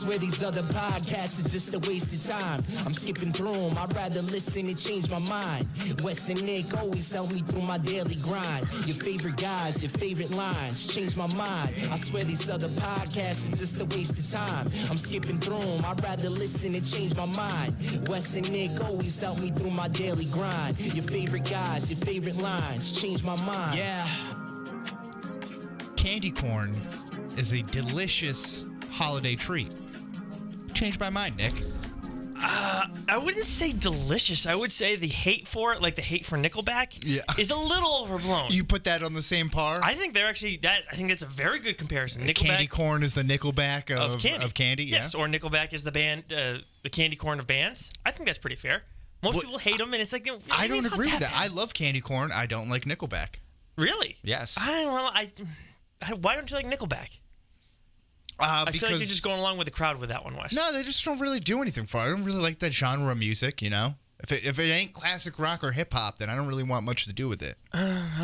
swear these other podcasts are just a waste of time. I'm skipping through them, I'd rather listen and change my mind. Wes and Nick always help me through my daily grind. Your favorite guys, your favorite lines, change my mind. I swear these other podcasts are just a waste of time. I'm skipping through them, I'd rather listen and change my mind. Wes and Nick always help me through my daily grind. Your favorite guys, your favorite lines, change my mind. Yeah. Candy corn is a delicious holiday treat. Changed my mind, Nick. I wouldn't say delicious. I would say the hate for it, like the hate for Nickelback, is a little overblown. You put that on the same par? I think they're actually I think that's a very good comparison. Nickelback, candy corn is the Nickelback of candy. Yeah. Yes, or Nickelback is the band, the candy corn of bands. I think that's pretty fair. Most people hate them, and it's like I don't agree with that. I love candy corn. I don't like Nickelback. Really? Yes. Why don't you like Nickelback? I feel like you're just going along with the crowd with that one, Wes. No, they just don't really do anything for it. I don't really like that genre of music, you know? If it ain't classic rock or hip-hop, then I don't really want much to do with it.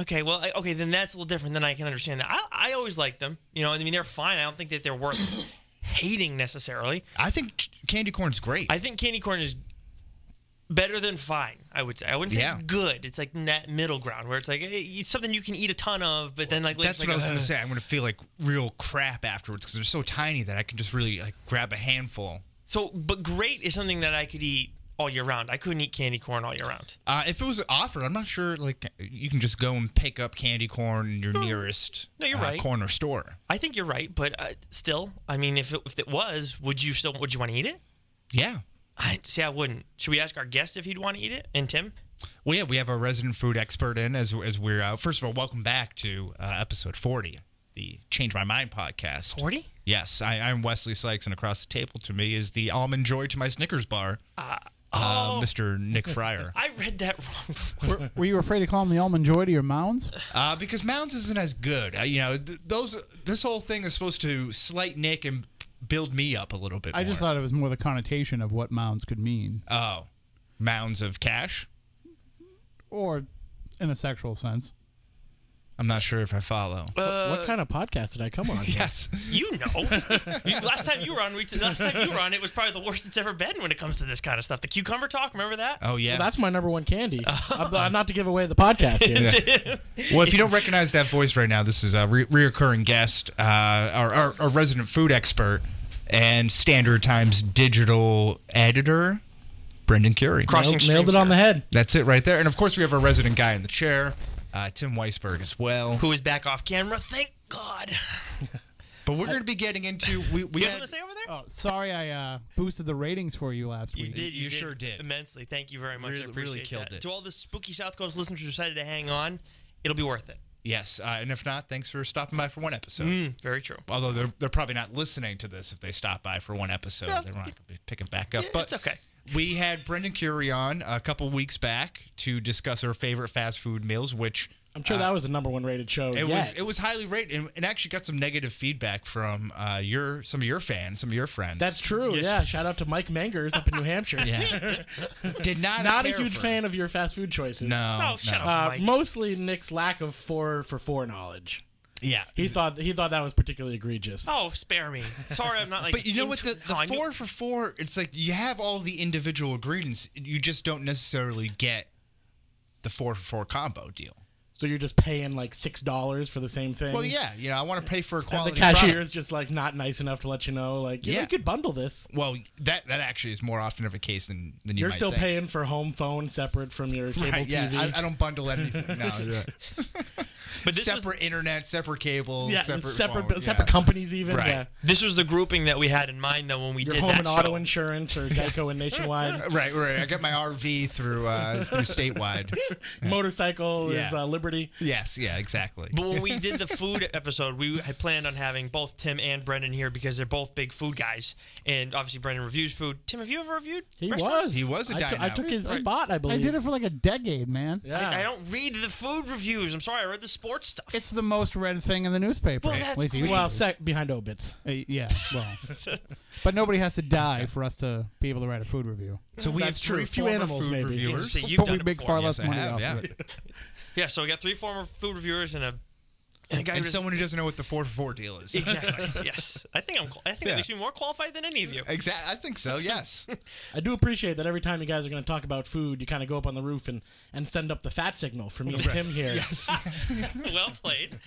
Okay, well, then that's a little different. Then I can understand that. I always liked them. You know, I mean, they're fine. I don't think that they're worth hating necessarily. I think candy corn's great. I think candy corn is better than fine, I would say. I wouldn't say it's good. It's like that middle ground where it's like it's something you can eat a ton of, but then that's what I was going to say. I'm going to feel like real crap afterwards because they're so tiny that I can just really like grab a handful. So, but great is something that I could eat all year round. I couldn't eat candy corn all year round. If it was offered, I'm not sure. Like you can just go and pick up candy corn in your nearest right. corner store. I think you're right, but still, I mean, if it was, would you want to eat it? Yeah. I'd say I wouldn't. Should we ask our guest if he'd want to eat it? And Tim? Well, yeah, we have our resident food expert in as we're out. First of all, welcome back to episode 40, the Change My Mind podcast. 40? Yes, I'm Wesley Sykes, and across the table to me is the Almond Joy to my Snickers bar, Mr. Nick Fryer. I read that wrong. Were you afraid to call him the Almond Joy to your Mounds? Because Mounds isn't as good. This whole thing is supposed to slight Nick and build me up a little bit more. I just thought it was more the connotation of what mounds could mean. Oh. Mounds of cash? Or in a sexual sense. I'm not sure if I follow. What kind of podcast did I come on? Yes. You know. Last time you were on, it was probably the worst it's ever been when it comes to this kind of stuff. The cucumber talk, remember that? Oh, yeah. Well, that's my number one candy. Not to give away the podcast here. Well, if you don't recognize that voice right now, this is a reoccurring guest, our resident food expert and Standard Times digital editor, Brendan Curie. Nailed it on the head. That's it right there. And, of course, we have our resident guy in the chair, Tim Weisberg as well. Who is back off camera, thank God. But we're going to be getting into... We you have something to say over there? Oh, sorry I boosted the ratings for you last week. You sure did. Immensely. Thank you very much. Really, I appreciate really killed that. it. To all the spooky South Coast listeners who decided to hang on, it'll be worth it. Yes, and if not, thanks for stopping by for one episode. Very true. Although they're probably not listening to this if they stop by for one episode. They're not going to be picking back up. But it's okay. We had Brendan Curie on a couple weeks back to discuss our favorite fast food meals, which... I'm sure that was the number one rated show. It was highly rated, and actually got some negative feedback from some of your fans, some of your friends. That's true. Yes. Yeah. Shout out to Mike Mangers up in New Hampshire. Yeah. Did not a huge fan of your fast food choices. No. Oh, shut up, Mike. Mostly Nick's lack of 4 for 4 knowledge. Yeah. He thought that was particularly egregious. Oh, spare me. Sorry, I'm not like. But you know what? The 4 for 4, it's like you have all the individual ingredients. You just don't necessarily get the 4 for 4 combo deal. So you're just paying like $6 for the same thing? Well, yeah. I want to pay for a quality and the cashier product. is just like not nice enough to let you know, like, you could bundle this. Well, that actually is more often of a case than you might think. You're still paying for home phone separate from your cable TV. Yeah, I don't bundle anything. No, yeah. But this separate internet, separate cables, separate companies even. Right. Yeah. This was the grouping that we had in mind, though, when we your did home that and auto insurance or Geico and Nationwide. Right. I got my RV through Statewide. Motorcycle is Liberty. Yes, yeah, exactly. But when we did the food episode, we had planned on having both Tim and Brendan here because they're both big food guys. And obviously, Brendan reviews food. Tim, have you ever reviewed restaurants? He was a diner. I took his spot, I believe. I did it for like a decade, man. Yeah. I don't read the food reviews. I'm sorry, I read the sports stuff. It's the most read thing in the newspaper. Well, that's At least great. usually. Behind obits. Yeah, well. But nobody has to die for us to be able to write a food review. So we have That's true. three A few former animals, food maybe. reviewers. So you've But done we it make before. far less Yes, I money have, off yeah. of it. Yeah, so we got 3 former food reviewers and a And someone who doesn't know what the 4 for 4 deal is. Exactly. Yes. I think that makes me more qualified than any of you. Exactly. I think so. Yes. I do appreciate that every time you guys are going to talk about food, you kind of go up on the roof and send up the fat signal for me and Tim here. Yes. Well played.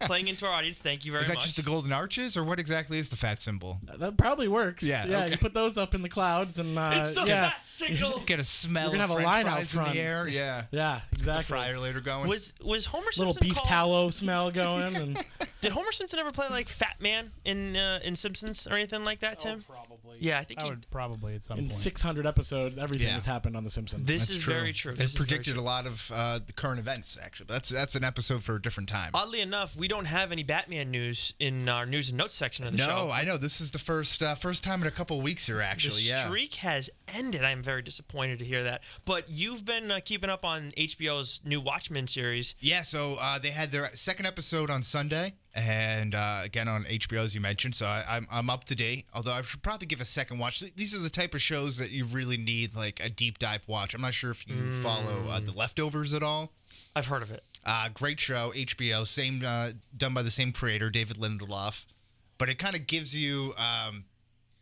Playing into our audience. Thank you very Is that much. just the golden arches, or what exactly is the fat symbol? That probably works. Yeah, Yeah. okay. You put those up in the clouds and It's the yeah. fat signal. Get a smell You're gonna of have a French line out fries in front. the air. Yeah. Yeah, The exactly. fryer later going. Was Homer Little Simpson beef called? tallow smell going and Did Homer Simpson ever play like Fat Man in Simpsons or anything like that, Tim? Probably. Yeah, I think I he. would probably at some in point. 600 episodes, everything Yeah. has happened on The Simpsons. This That's is true. very true. They This is very predicted true. a lot of the current events. Actually, that's an episode for a different time. Oddly enough, we don't have any Batman news in our news and notes section of the show. No, I know this is the first time in a couple of weeks here. Actually, The yeah. streak has ended. I'm very disappointed to hear that. But you've been keeping up on HBO's new Watchmen series. Yeah, so they had their second episode on Sunday, and again on HBO, as you mentioned. So I'm up to date. Although I should probably give a second watch. These are the type of shows that you really need like a deep dive watch. I'm not sure if you follow The Leftovers at all. I've heard of it. Great show, HBO, same done by the same creator, David Lindelof. But it kind of gives you,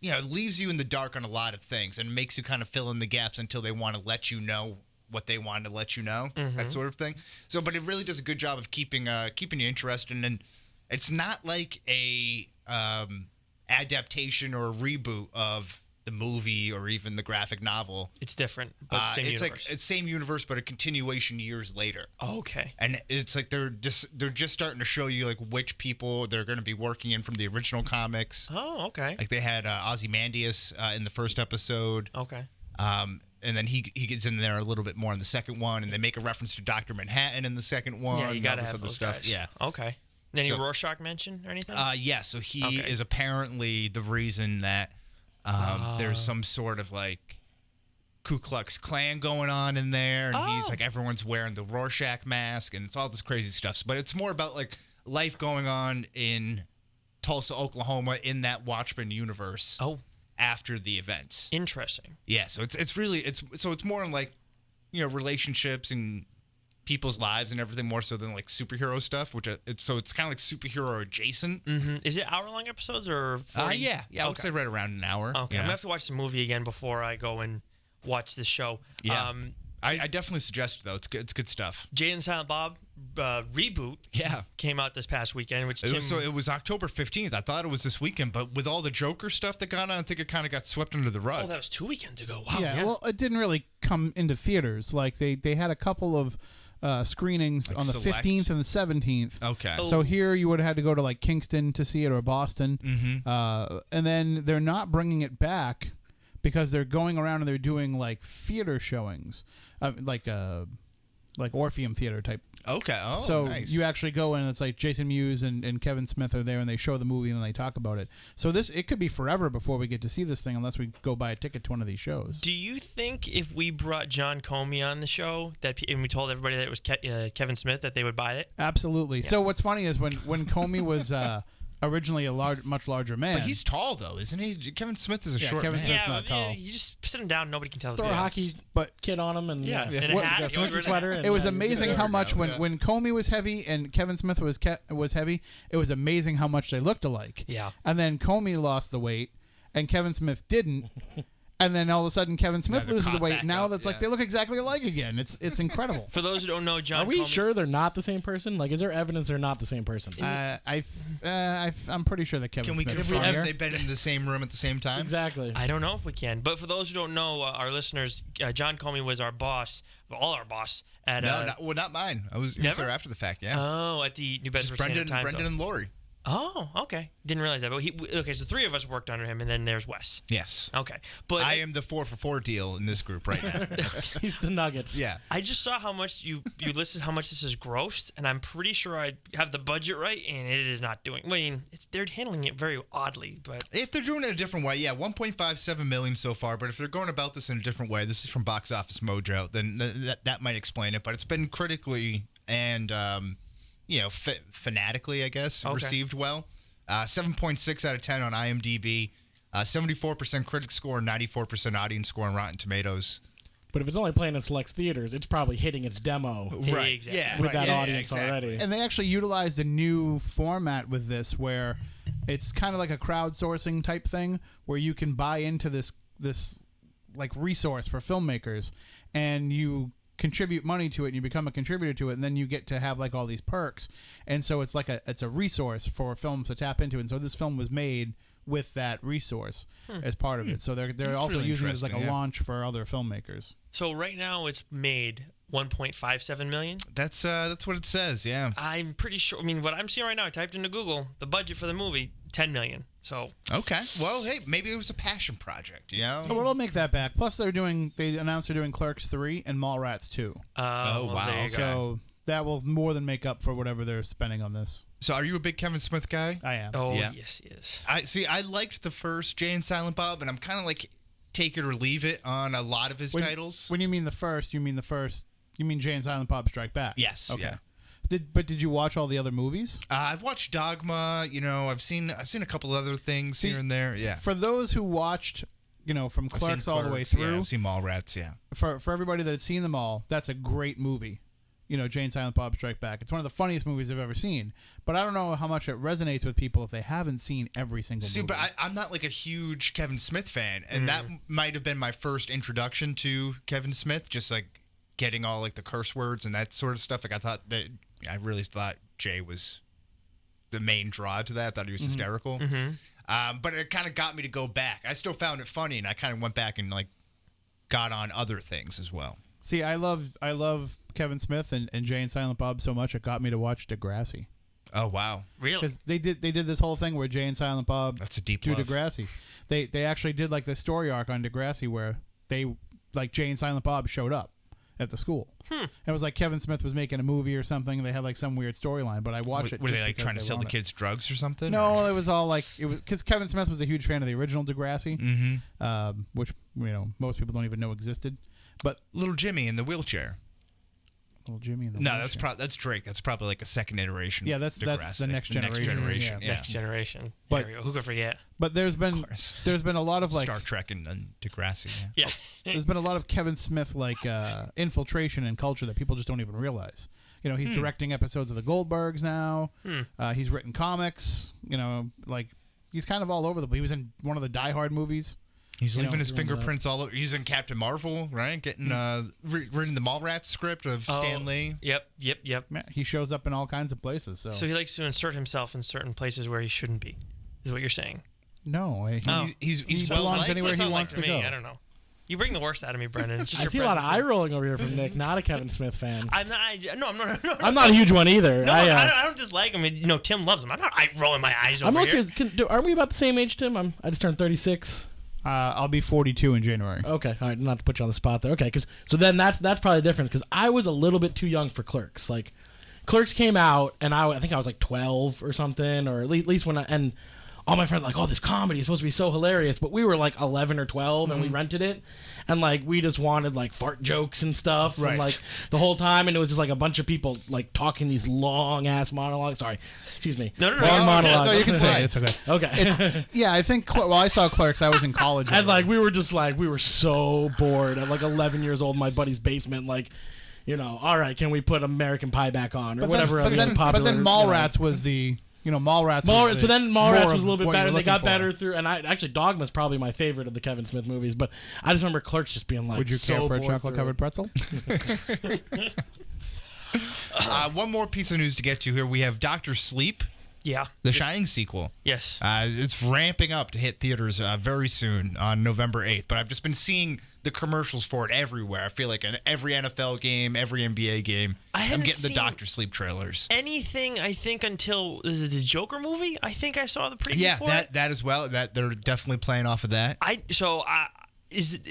it leaves you in the dark on a lot of things and makes you kind of fill in the gaps until they want to let you know what they want to let you know, that sort of thing. So, but it really does a good job of keeping you interested. And it's not like a adaptation or a reboot of the movie or even the graphic novel. It's different, but same it's universe. like it's same universe, but a continuation years later. Oh, okay. And it's like they're just starting to show you like which people they're going to be working in from the original comics. Oh, okay. Like they had Ozymandias in the first episode. Okay. And then he gets in there a little bit more in the second one, and they make a reference to Dr. Manhattan in the second one. Yeah, you got to all this have other those stuff. guys. Yeah. Okay. Any So- Rorschach mention or anything? Yeah, so he Okay. is apparently the reason that there's some sort of like Ku Klux Klan going on in there, and he's like everyone's wearing the Rorschach mask, and it's all this crazy stuff. But it's more about like life going on in Tulsa, Oklahoma, in that Watchmen universe. Oh. After the events. Interesting. Yeah, so it's really it's more in like relationships and people's lives and everything more so than like superhero stuff, which it's kind of like superhero adjacent. Is it hour-long episodes or 40? Yeah, I would Okay. say right around an hour. Okay, I'm Yeah. gonna have to watch the movie again before I go and watch this show. Yeah. I definitely suggest it, though. It's good stuff. Jay and Silent Bob reboot Yeah. came out this past weekend, which It Tim. was October 15th. I thought it was this weekend, but with all the Joker stuff that got on, I think it kind of got swept under the rug. Oh, that was 2 weekends ago. Wow. Yeah, well, it didn't really come into theaters. Like they had a couple of screenings Like on the select? 15th and the 17th. Okay. So here you would have had to go to like Kingston to see it or Boston, and then they're not bringing it back because they're going around and they're doing like theater showings, like Orpheum Theater type. Okay. Oh, So nice. you actually go in and it's like Jason Mewes and Kevin Smith are there and they show the movie and then they talk about it. So it could be forever before we get to see this thing unless we go buy a ticket to one of these shows. Do you think if we brought John Comey on the show and we told everybody that it was Kevin Smith that they would buy it? Absolutely. So what's funny is when Comey was originally a much larger man. But he's tall, though, isn't he? Kevin Smith is a short Kevin man. Smith- Yeah, not tall. you just sit him down, nobody can tell the Throw a difference. hockey kid on him and in a What- hat, got he always a wears a sweater. hat. And, It was you amazing get how it. much when Comey was heavy and Kevin Smith was heavy. It was amazing how much they looked alike. Yeah. And then Comey lost the weight, and Kevin Smith didn't. And then all of a sudden, Kevin Smith they're loses the caught weight. back Now up, that's like yeah. they look exactly alike again. It's incredible. For those who don't know, John Are we Comey, sure they're not the same person? Like, is there evidence they're not the same person? I'm pretty sure that Kevin Can we Smith is confirm younger. if they've been in the same room at the same time? Exactly. I don't know if we can, but for those who don't know, our listeners, John Comey was our boss, our boss at No, not mine. I was Never? there after the fact, yeah. at the New Just Bedford Brendan, Standard Time Brendan Zone. and Lori. Oh, okay. Didn't realize that. But so 3 of us worked under him, and then there's Wes. Yes. Okay, but I am the 4 for 4 deal in this group right now. That's- He's the Nuggets. yeah. I just saw how much you listed how much this is grossed, and I'm pretty sure I have the budget right, and it is not doing. I mean, they're handling it very oddly, but If they're doing it a different way, yeah, 1.57 million so far. But if they're going about this in a different way, this is from Box Office Mojo, then that might explain it. But it's been critically and fanatically, I guess, Okay. received well. 7.6 out of 10 on IMDb, 74% critic score, 94% audience score on Rotten Tomatoes. But if it's only playing in select theaters, it's probably hitting its demo Right. Exactly. Yeah. with that Yeah, audience exactly. already. And they actually utilized a new format with this where it's kind of like a crowdsourcing type thing where you can buy into this like resource for filmmakers and you contribute money to it and you become a contributor to it and then you get to have like all these perks. And so it's like it's a resource for films to tap into. And so this film was made with that resource as part of it. So they're also really using it as like a interesting, yeah. launch for other filmmakers. So right now it's made 1.57 million. That's what it says. Yeah. I'm pretty sure. I mean, what I'm seeing right now, I typed into Google the budget for the movie, 10 million. So Okay. Well, hey, maybe it was a passion project. You know. So we'll make that back. Plus they announced they're doing Clerks 3 and Mallrats 2. wow. There you go. So that will more than make up for whatever they're spending on this. So, are you a big Kevin Smith guy? I am. Oh Yeah. yes, he is. I liked the first Jay and Silent Bob, and I'm kind of like take it or leave it on a lot of his titles. When you mean the first, you mean Jay and Silent Bob Strike Back? Yes. Okay. Yeah. Did you watch all the other movies? I've watched Dogma. You know, I've seen a couple other things here and there. Yeah. For those who watched, from I've seen Clerks all the way Clerks, through, Yeah, I've seen Mallrats. Yeah. for everybody that's seen them all, that's a great movie. Jay and Silent Bob Strike Back. It's one of the funniest movies I've ever seen. But I don't know how much it resonates with people if they haven't seen every single See, movie. but I'm not like a huge Kevin Smith fan, and that might have been my first introduction to Kevin Smith. Just like getting all like the curse words and that sort of stuff. Like I really thought Jay was the main draw to that. I thought he was hysterical. But it kind of got me to go back. I still found it funny, and I kind of went back and like got on other things as well. See, I love Kevin Smith and Jay and Silent Bob so much it got me to watch Degrassi. Oh wow, Really? Because they did this whole thing where Jay and Silent Bob that's a deep do love. Degrassi. They actually did like the story arc on Degrassi where they like Jay and Silent Bob showed up at the school. It was like Kevin Smith was making a movie or something. They had like some weird storyline, but I watched it. Were just they like because trying to they sell the wanted. kids drugs or something? No, or? it was all like it was because Kevin Smith was a huge fan of the original Degrassi, which most people don't even know existed. But Little Jimmy in the wheelchair. Little Jimmy and the No, Wheelchair. that's Drake. That's probably like a second iteration. Yeah, that's Degrassi. the next generation. generation. Yeah. Yeah. Next generation. But- There we go. Who could forget? But there's been course. a lot of like Star Trek and Degrassi. Yeah. Yeah. there's been a lot of Kevin Smith like infiltration in culture that people just don't even realize. He's directing episodes of the Goldbergs now. He's written comics. Like he's kind of all over the place. He was in one of the Die Hard movies. He's You know, leaving his doing that. fingerprints all over. He's in Captain Marvel, right? Getting reading the Mallrats script of Stan Lee. Yep. Yeah, he shows up in all kinds of places. So, So he likes to insert himself in certain places where he shouldn't be, is what you're saying. no, He's he well belongs liked. anywhere That's he not like wants to me. go. I don't know. You bring the worst out of me, Brendan. It's just I your see a lot of presence eye here. rolling over here from Nick. Not a Kevin Smith fan. I'm not. I'm not. I'm not a huge one either. No, I don't dislike him. Tim loves him. I'm not rolling my eyes I'm over looking. here. Aren't we about the same age, Tim? I just turned 36. I'll be 42 in January. Okay, all right, not to put you on the spot there. Okay, so then that's probably the difference because I was a little bit too young for Clerks. Like, Clerks came out and I think I was like 12 or something, or at least when and all my friends were like, oh, this comedy is supposed to be so hilarious, but we were like 11 or 12 and we rented it, and like we just wanted like fart jokes and stuff, Right. and, like the whole time, and it was just like a bunch of people like talking these long ass monologues. Sorry, excuse me. No. Long monologues. No, you can say it. It's okay. Okay. Yeah, I think. I saw Clerks. I was in college. And like we were so bored at like 11 years old in my buddy's basement, like, all right, can we put American Pie back on or whatever? But then popular, Mallrats was the Mallrats. So then Mallrats was a little bit better, and they got better. better through. And actually Dogma's probably my favorite of the Kevin Smith movies. But I just remember Clerks just being like, Would you so care for a bored chocolate covered pretzel? One more piece of news to get to here. We have Dr. Sleep, Yeah. the Shining sequel. Yes. It's ramping up to hit theaters very soon on November 8th. But I've just been seeing the commercials for it everywhere. I feel like in every NFL game, every NBA game, I I'm hadn't getting the seen- Dr. Sleep trailers. Anything I think until is it the Joker movie? I think I saw the preview Yeah, for it. that as well. That they're definitely playing off of that.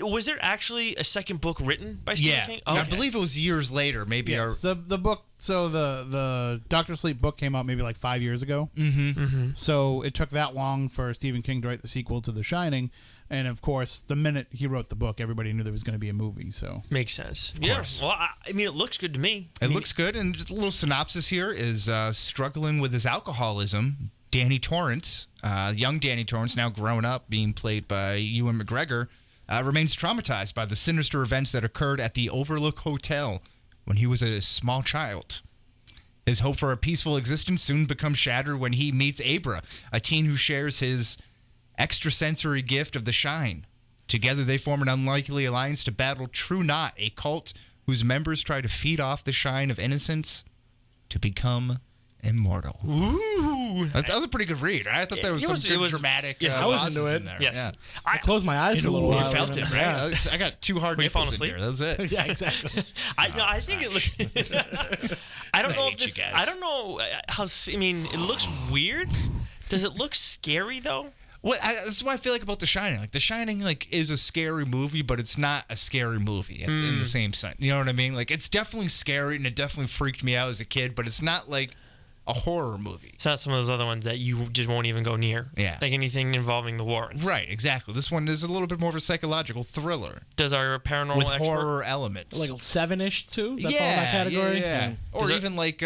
Was there actually a second book written by Stephen Yeah, King? I Okay. believe it was years later. Maybe Yes, the book. So the Dr. Sleep book came out maybe like 5 years ago. Mm-hmm. So it took that long for Stephen King to write the sequel to The Shining, and of course, the minute he wrote the book, everybody knew there was going to be a movie. So Makes sense. course. Yeah. Well, I mean, it looks good to me. It looks good, and just a little synopsis here is struggling with his alcoholism. Danny Torrance, young Danny Torrance, now grown up, being played by Ewan McGregor, remains traumatized by the sinister events that occurred at the Overlook Hotel when he was a small child. His hope for a peaceful existence soon becomes shattered when he meets Abra, a teen who shares his extrasensory gift of the shine. Together, they form an unlikely alliance to battle True Knot, a cult whose members try to feed off the shine of innocence to become immortal. Ooh. That was a pretty good read. I thought there was some good dramatic yes, I was pauses into it. in there. Yes. Yeah. I closed my eyes for a little You while. felt it, right? Yeah. I got 2 hard Were you falling nipples in asleep? there. That's it. Yeah, exactly. I think it looks. I don't I know hate if you this. guys. I don't know how. I mean, it looks weird. Does it look scary though? That's what I feel like about The Shining. Like The Shining, is a scary movie, but it's not a scary movie in the same sense. You know what I mean? Like it's definitely scary, and it definitely freaked me out as a kid, but it's not like a horror movie. It's not some of those other ones that you just won't even go near. Yeah. Like anything involving the Warrens. Right, exactly. This one is a little bit more of a psychological thriller Does our paranormal with expert? horror elements. Like 7-ish too? Does that fall in that category? Yeah. Or Does it- even like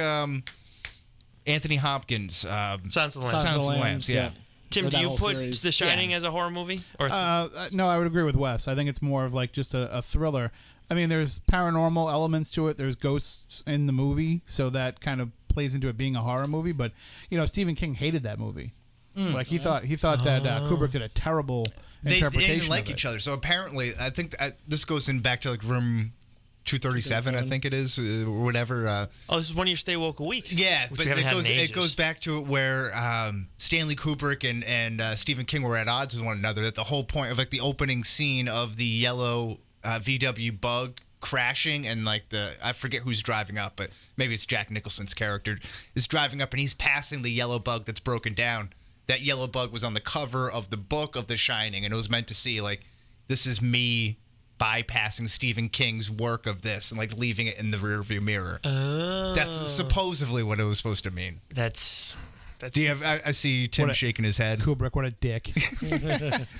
Anthony Hopkins. Silence of the Lambs. Silence of the Lambs, yeah. Tim, Or do that you whole put series. The Shining as a horror movie? Or No, I would agree with Wes. I think it's more of like just a thriller. I mean, there's paranormal elements to it. There's ghosts in the movie, so that kind of plays into it being a horror movie. But Stephen King hated that movie. Like he thought that Kubrick did a terrible They interpretation. didn't like of it. each other. So apparently, I think this goes in back to like room 237, I think it is, or whatever. this is one of your Stay Woke weeks. Yeah, which but we haven't had in it ages. goes back to it where Stanley Kubrick and Stephen King were at odds with one another. That the whole point of like the opening scene of the yellow VW Bug crashing and like I forget who's driving up, but maybe it's Jack Nicholson's character is driving up and he's passing the yellow bug that's broken down. That yellow bug was on the cover of the book of The Shining, and it was meant to see like this is me bypassing Stephen King's work of this and like leaving it in the rearview mirror. That's supposedly what it was supposed to mean. That's. Do you have? I see Tim shaking his head. Kubrick, what a dick.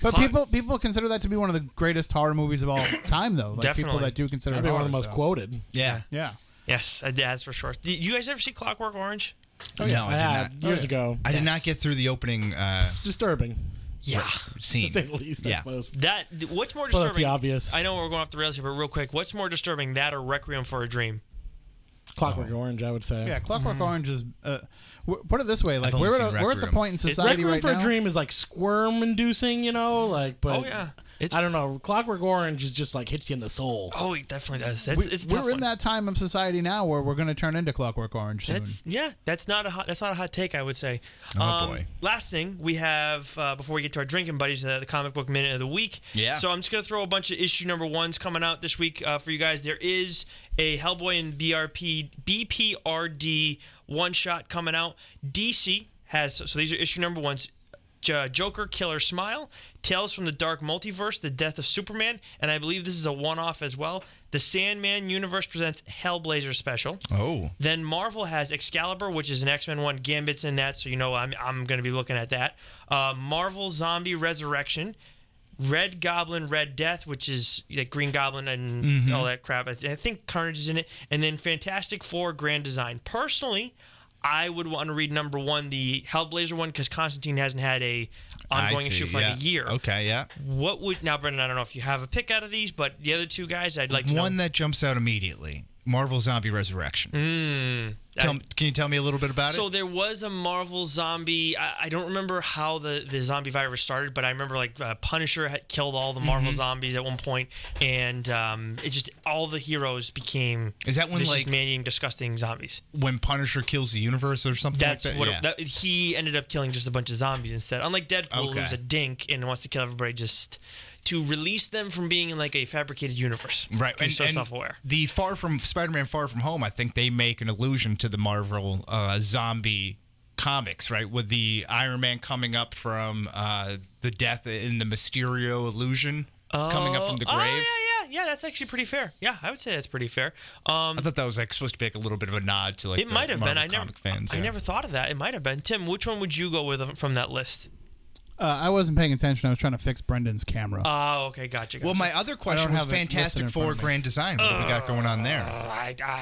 But people consider that to be one of the greatest horror movies of all time, though. Like Definitely. people that do consider That'd it be one horror, of the most so. quoted. Yeah. Yeah. Yes, that's for sure. Did you guys ever see Clockwork Orange? No, I did Yeah, not. years ago. I did not get through the opening It's disturbing, Yeah. scene. to say the least, I Yeah. suppose. What's more Well, that's disturbing? the obvious. I know we're going off the rails here, but real quick, what's more disturbing, that or Requiem for a Dream? Clockwork Orange, I would say. Yeah, Clockwork Orange is. Put it this way, like only we're seen at the Requiem. point in society Requiem right for now. a Dream is like squirm-inducing, but Oh, yeah. I don't know. Clockwork Orange is just like hits you in the soul. Oh, it definitely does. It's a tough We're in one. that time of society now where we're going to turn into Clockwork Orange soon. That's not a hot take, I would say. Oh, boy. Last thing we have before we get to our drinking buddies, the comic book minute of the week. Yeah. So I'm just gonna throw a bunch of issue number ones coming out this week for you guys. There is a Hellboy and BPRD one shot coming out. DC has, so these are issue number ones. Joker Killer Smile, Tales from the Dark Multiverse, The Death of Superman, and I believe this is a one-off as well. The Sandman Universe presents Hellblazer Special. Oh. Then Marvel has Excalibur, which is an X-Men one. Gambit's in that, so I'm going to be looking at that. Marvel Zombie Resurrection, Red Goblin Red Death, which is like Green Goblin and all that crap. I think Carnage is in it. And then Fantastic Four Grand Design. Personally, I would want to read number one, the Hellblazer one, because Constantine hasn't had a ongoing issue for like a year. Okay, yeah. Now, Brendan, I don't know if you have a pick out of these, but the other two guys, I'd like to One know. that jumps out immediately. Marvel Zombie Resurrection. Can you tell me a little bit about So it? there was a Marvel zombie. I don't remember how the zombie virus started, but I remember like Punisher had killed all the Marvel zombies at one point, and it just all the heroes became Is that when vicious, like man-eating, disgusting zombies. when Punisher kills the universe or something That's like that? what Yeah. he ended up killing, just a bunch of zombies instead. Unlike Deadpool, Okay. who's a dink and wants to kill everybody just to release them from being in like a fabricated universe. Right, 'Cause he's so self-aware. The Spider-Man Far From Home, I think they make an allusion to the Marvel zombie comics, right? With the Iron Man coming up from the death in the Mysterio illusion, coming up from the grave. Oh, yeah. That's actually pretty fair. Yeah, I would say that's pretty fair. I thought that was like supposed to be like a little bit of a nod to like It the might have been. Marvel comic fans. I yeah. never thought of that. It might have been. Tim, which one would you go with from that list? I wasn't paying attention. I was trying to fix Brendan's camera. Oh, okay, gotcha. Well, my other question was have it listed Fantastic in front Four of me. Grand Design. What do we got going on there?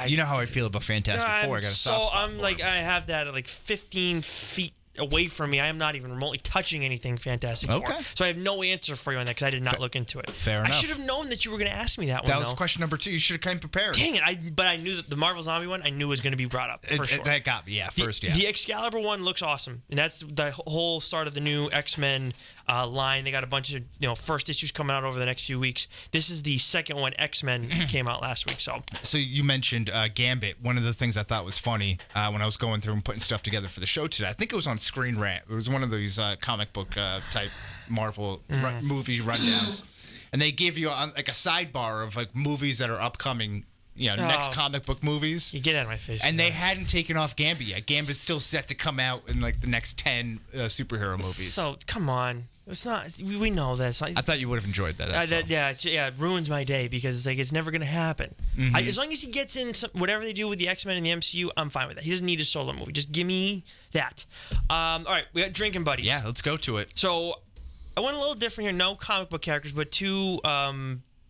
You know how I feel about Fantastic Four. I got a soft spot for I them. have that at like 15 feet away from me. I am not even remotely touching anything Fantastic Four. Okay. So I have no answer for you on that because I did not look into it. Fair I enough. should have known that you were going to ask me that one. That was though. question number 2. You should have come prepared. Dang it! But I knew that the Marvel Zombie one I knew was going to be brought up for sure. That got me. Yeah, first. The Excalibur one looks awesome, and that's the whole start of the new X-Men line. They got a bunch of first issues coming out over the next few weeks. This is the second one. X-Men came out last week. So you mentioned Gambit. One of the things I thought was funny when I was going through and putting stuff together for the show today, I think it was on Screen Rant. It was one of these comic book type Marvel movie rundowns, and they give you like a sidebar of like movies that are upcoming. Next comic book movies. You get out of my face. And they hadn't taken off Gambit yet. Gambit's still set to come out in like the next 10 superhero movies. So come on, it's not. We know this. I thought you would have enjoyed that. It ruins my day because it's never gonna happen. As long as he gets in whatever they do with the X-Men and the MCU, I'm fine with that. He doesn't need a solo movie. Just give me that. All right, we got drinking buddies. Yeah, let's go to it. So I went a little different here. No comic book characters, but two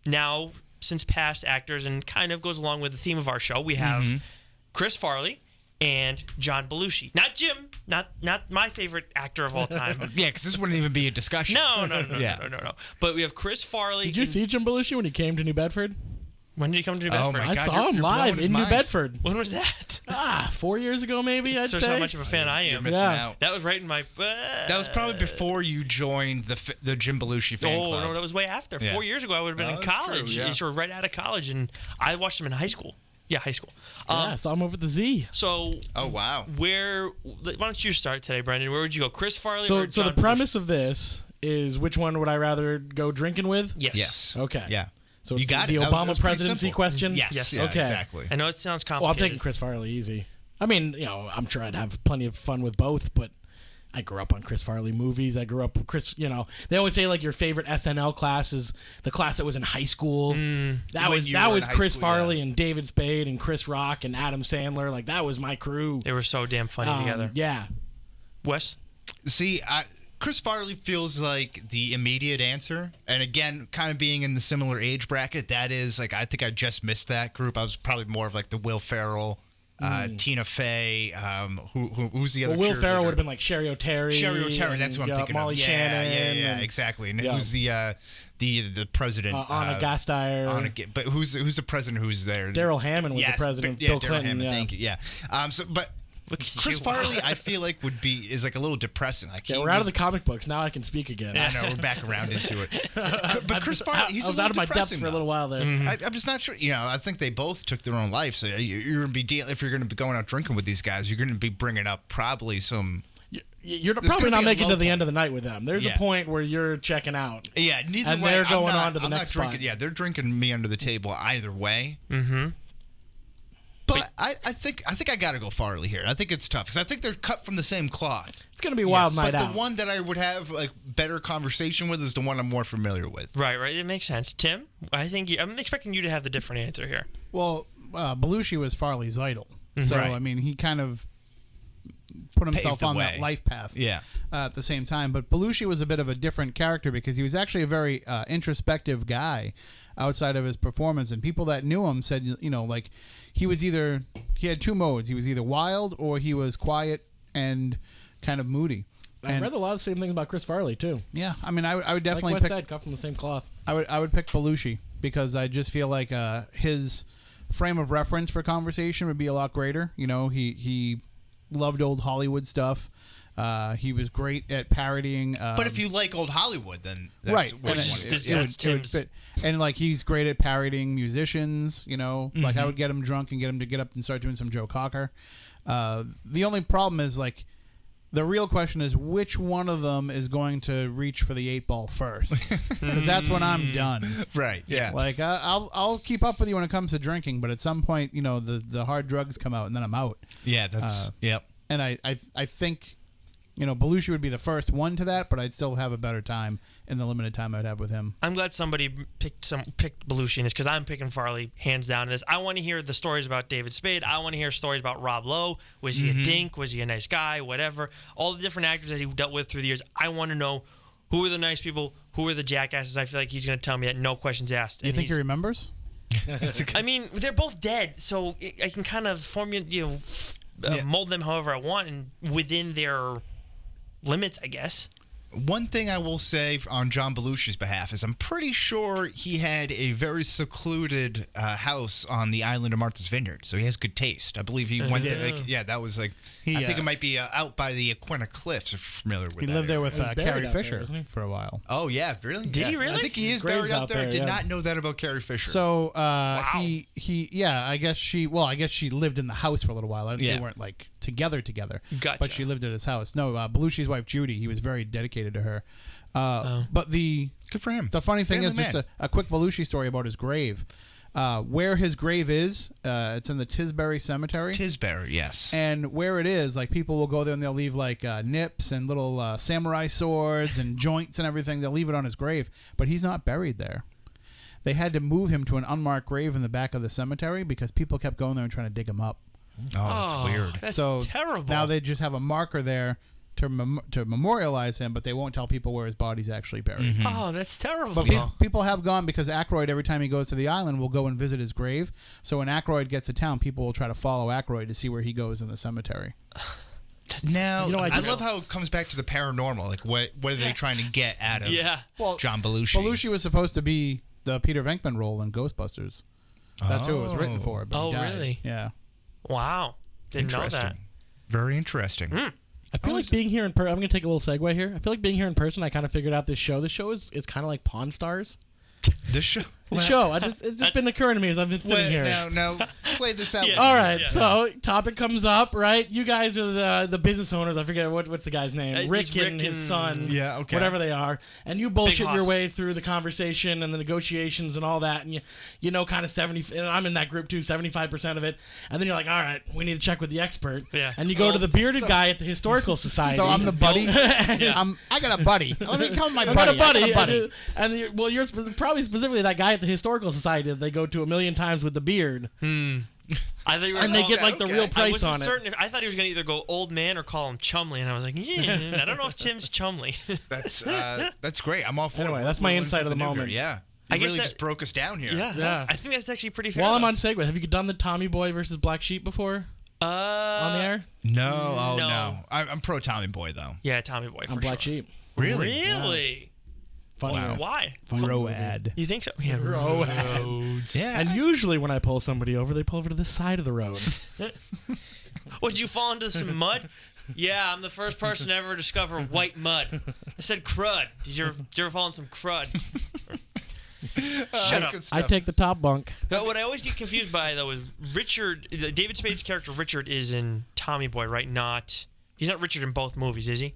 now since past actors, and kind of goes along with the theme of our show. We have Chris Farley and John Belushi. Not Jim, not my favorite actor of all time. Yeah, because this wouldn't even be a discussion. No. Yeah. No. But we have Chris Farley. Did you see Jim Belushi when he came to New Bedford? When did he come to New Bedford? Oh my I God, saw him you're live blowing his in New mind. Bedford. When was that? 4 years ago, maybe. I'd So say. how much of a fan I You're am. missing Yeah. out. That was right in my. That was probably before you joined the Jim Belushi fan club. No, that was way after. Yeah. 4 years ago, I would have been in that's true, college. yeah. Sort of right out of college, and I watched him in high school. Yeah, high school. Yeah, I saw him over at the Z. So Oh wow. why don't you start today, Brendan? Where would you go, Chris Farley So or John the premise of this is which one would I rather go drinking with? Belushi? Yes. Okay. Yeah. So You it's got the it. That was Obama pretty presidency simple. question? Yes. Yeah, Okay. exactly. I know it sounds Well, I'm complicated. taking Chris Farley easy. I mean, I'm sure I'd have plenty of fun with both, but I grew up on Chris Farley movies. I grew up with Chris, they always say like your favorite SNL class is the class that was in high school. That When was you were in high Chris school, yeah. Farley and David Spade and Chris Rock and Adam Sandler. Like that was my crew. They were so damn funny together. Yeah. Wes? See, Chris Farley feels like the immediate answer, and again, kind of being in the similar age bracket. That is like I think I just missed that group. I was probably more of like the Will Ferrell, Tina Fey. Who's the other? Well, Will cheerleader? Ferrell would have been like Sherry O'Terry. Sherry O'Terry. That's what I'm thinking Molly of. Shannon. Yeah, and, exactly. And yeah. who's the president? Anna Gasteyer. But who's the president? Who's there? Daryl Hammond was Yes, the president. Yeah, Bill Daryl Clinton. Hammond. Yeah. Thank you. Yeah. But Look at Chris you. Farley, I feel like is like a little depressing. Like Yeah, we're out of the comic books now. I can speak again. I know we're back around into it. But Chris Farley, he's I was a out of my depths depressing, for a though. little while there. I'm just not sure. I think they both took their own life. So you're gonna be if you're gonna be going out drinking with these guys, you're gonna be bringing up probably some. You're There's probably gonna not be a making low to the point. end of the night with them. There's Yeah. a point where you're checking out. Yeah, neither And way. they're going I'm not, on to the I'm next not drinking. spot. Yeah, they're drinking me under the table either way. Mm-hmm. But I think I gotta go Farley here. I think it's tough because I think they're cut from the same cloth. It's gonna be a wild night But out. the one that I would have like better conversation with is the one I'm more familiar with. Right. It makes sense. Tim, I'm expecting you to have the different answer here. Well, Belushi was Farley's idol, so Right. I mean he kind of put himself the on that way. life path. Yeah. At the same time, but Belushi was a bit of a different character because he was actually a very introspective guy outside of his performance, and people that knew him said, like he had two modes. He was either wild or he was quiet and kind of moody. I've And read a lot of the same things about Chris Farley too. yeah, I mean, I would Like definitely West pick. Side, cut from the same cloth. I would pick Belushi because I just feel like his frame of reference for conversation would be a lot greater. He loved old Hollywood stuff. He was great at parodying. But if you like old Hollywood, then that's right, which and one? That's it would Tim's. fit. And like he's great at parodying musicians. Like I would get him drunk and get him to get up and start doing some Joe Cocker. The only problem is like. The real question is which one of them is going to reach for the 8-ball first, because that's when I'm done. Right. Yeah. Like I'll keep up with you when it comes to drinking, but at some point, the hard drugs come out, and then I'm out. Yeah. That's. Yep. And I think, Belushi would be the first one to that, but I'd still have a better time in the limited time I'd have with him. I'm glad somebody picked Belushi in this because I'm picking Farley hands down in this. I want to hear the stories about David Spade. I want to hear stories about Rob Lowe. Was he a dink? Was he a nice guy? Whatever. All the different actors that he dealt with through the years. I want to know who are the nice people, who are the jackasses. I feel like he's going to tell me that no questions asked. You think he remembers? I mean, they're both dead, so I can kind of mold them however I want and within their limits, I guess. One thing I will say on John Belushi's behalf is I'm pretty sure he had a very secluded house on the island of Martha's Vineyard, so he has good taste. I believe he went there. That was like, I think it might be out by the Aquina Cliffs, if you're familiar with that. He lived there with buried Carrie out there, Fisher wasn't he? for a while. Oh, yeah, really? Did he really? I think he is Graves buried out out there. there, Did yeah. not know that about Carrie Fisher. So I guess she lived in the house for a little while. They weren't like together. Gotcha. But she lived at his house. No, Belushi's wife Judy, he was very dedicated to her. But good for him. The funny thing is, Family just man. a quick Belushi story about his grave. Where his grave is, it's in the Tisbury Cemetery. Tisbury, yes. And where it is, like, people will go there and they'll leave like nips and little samurai swords and joints and everything. They'll leave it on his grave, but he's not buried there. They had to move him to an unmarked grave in the back of the cemetery because people kept going there and trying to dig him up. Oh, that's weird. That's So terrible. now they just have a marker there to memorialize him, but they won't tell people where his body's actually buried. Oh, that's terrible. But people have gone because Aykroyd, every time he goes to the island, will go and visit his grave. So when Aykroyd gets to town, people will try to follow Aykroyd to see where he goes in the cemetery. Now, You know, I I just- love how it comes back to the paranormal. Like, what are they trying to get out of John Belushi? Belushi was supposed to be the Peter Venkman role in Ghostbusters. That's who it was written for. But he died. Really? Yeah. Wow. Didn't know Interesting. that. Very interesting. I feel like being here in person. I'm going to take a little segue here. I feel like being here in person, I kind of figured out this show. This show is kind of like Pawn Stars. This show. The show. It's just been occurring to me as I've been sitting here. Now, play this out. Yeah. All right, Yeah. so topic comes up, right? You guys are the business owners. I forget what's the guy's name, Rick Rick and his and- son, Yeah, okay. whatever they are, and you bullshit Hoss. your way through the conversation and the negotiations and all that, and you know kind of 70. And I'm in that group too, 75% of it, and then you're like, all right, we need to check with the expert, Yeah. and you go to the bearded guy at the historical society. So I'm the buddy. I got a buddy. Let me call my I buddy. got a buddy, I got a buddy. and you're probably specifically that guy at the historical society that they go to a million times with the beard, I thought you were and they get okay, like the okay. real I price wasn't on it. certain. I thought he was going to either go old man or call him Chumley, and I was like, I don't know if Tim's Chumley. That's great. I'm all for Anyway, it. that's We're my learning insight of the something new moment. here. Yeah. I You guess really that- just broke us down here. Yeah. I think that's actually pretty fair. While I'm though. on segue, have you done the Tommy Boy versus Black Sheep before on the air? No. Oh, No. no. I'm pro Tommy Boy, though. Yeah, Tommy Boy for On Black sure. Sheep. Really? Really? Funny. Wow. Why? Road. You think so? Yeah. Roads. Yeah. And usually when I pull somebody over, they pull over to the side of the road. What, did you fall into some mud? Yeah, I'm the first person to ever discover white mud. I said crud. Did you ever fall in some crud? Shut up. Good I stuff. take the top bunk. But what I always get confused by, though, is Richard. David Spade's character Richard is in Tommy Boy, right? He's not Richard in both movies, is he?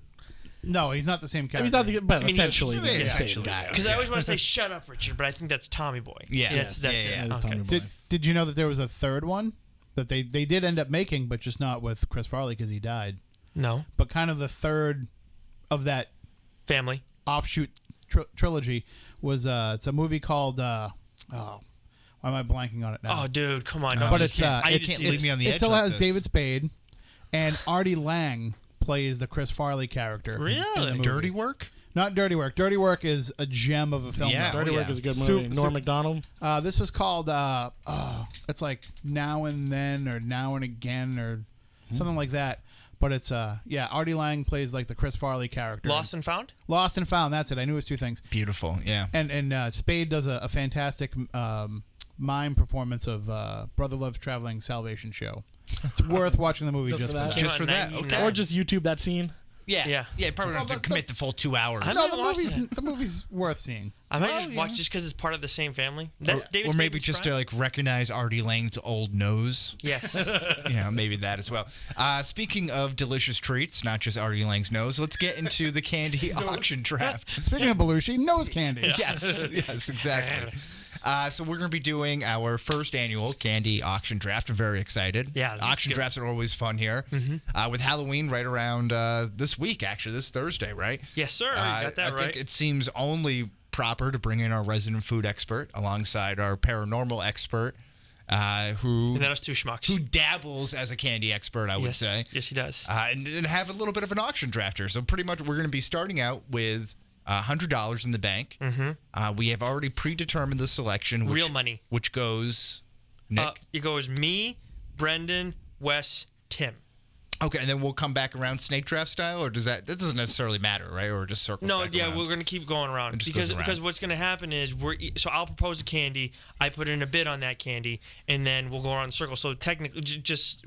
No, he's not the same I character. me's not the, but I mean, essentially the essentially, same guy. Because I always want to say "Shut up, Richard," but I think that's Tommy Boy. Yeah. that's Yeah, it. yeah. That is Okay. Tommy Boy. Did you know that there was a third one that they did end up making, but just not with Chris Farley because he died. No But kind of the third of that family. offshoot trilogy was it's a movie called why am I blanking on it now? Oh, dude, come on! No, but you it's can't. I you just can't see leave me on the it edge still like has this. David Spade, and Artie Lang plays the Chris Farley character. in the Really? movie. Dirty Work? Not Dirty Work. Dirty Work is a gem of a film. Yeah. though. Dirty Oh, Work yeah. is a good Su- movie. Norm su- Macdonald. This was called it's like Now and Then or Now and Again or something like that. But it's Artie Lang plays like the Chris Farley character. Lost and Found. Lost and Found. That's it. I knew it was two things. Beautiful. Yeah. And Spade does a fantastic mime performance of Brother Loves Traveling Salvation Show. It's worth watching the movie Just just for for that? that. Just for that? 99. Okay. Or just YouTube that scene. Yeah. Yeah. Probably don't have to commit the full 2 hours. I No, might watch that. the movie's worth seeing. I might Oh, just yeah. watch just because it's part of the same family. That's David Or Spade maybe in just Prime? to like recognize Artie Lang's old nose. Yes. Yeah, maybe that as well. Speaking of delicious treats, not just Artie Lang's nose, let's get into the candy auction draft. Speaking of Belushi, nose candy. Yes, exactly. So we're going to be doing our first annual candy auction draft. I'm very excited. Yeah, this is auction good. drafts are always fun here. With Halloween right around this week, actually, this Thursday, right? Yes, sir. You got that I right. think it seems only proper to bring in our resident food expert alongside our paranormal expert, who And then us two schmucks. dabbles as a candy expert, I would yes. say. Yes, he does. And have a little bit of an auction drafter. So pretty much we're going to be starting out with $100 in the bank. We have already predetermined the selection. Real money. Which goes, Nick? It goes me, Brendan, Wes, Tim. Okay, and then we'll come back around snake draft style, or that doesn't necessarily matter, right? Or just circles No, back yeah, around? we're going to keep going around It just goes around. because what's going to happen is so I'll propose a candy, I put in a bid on that candy, and then we'll go around the circle. So technically,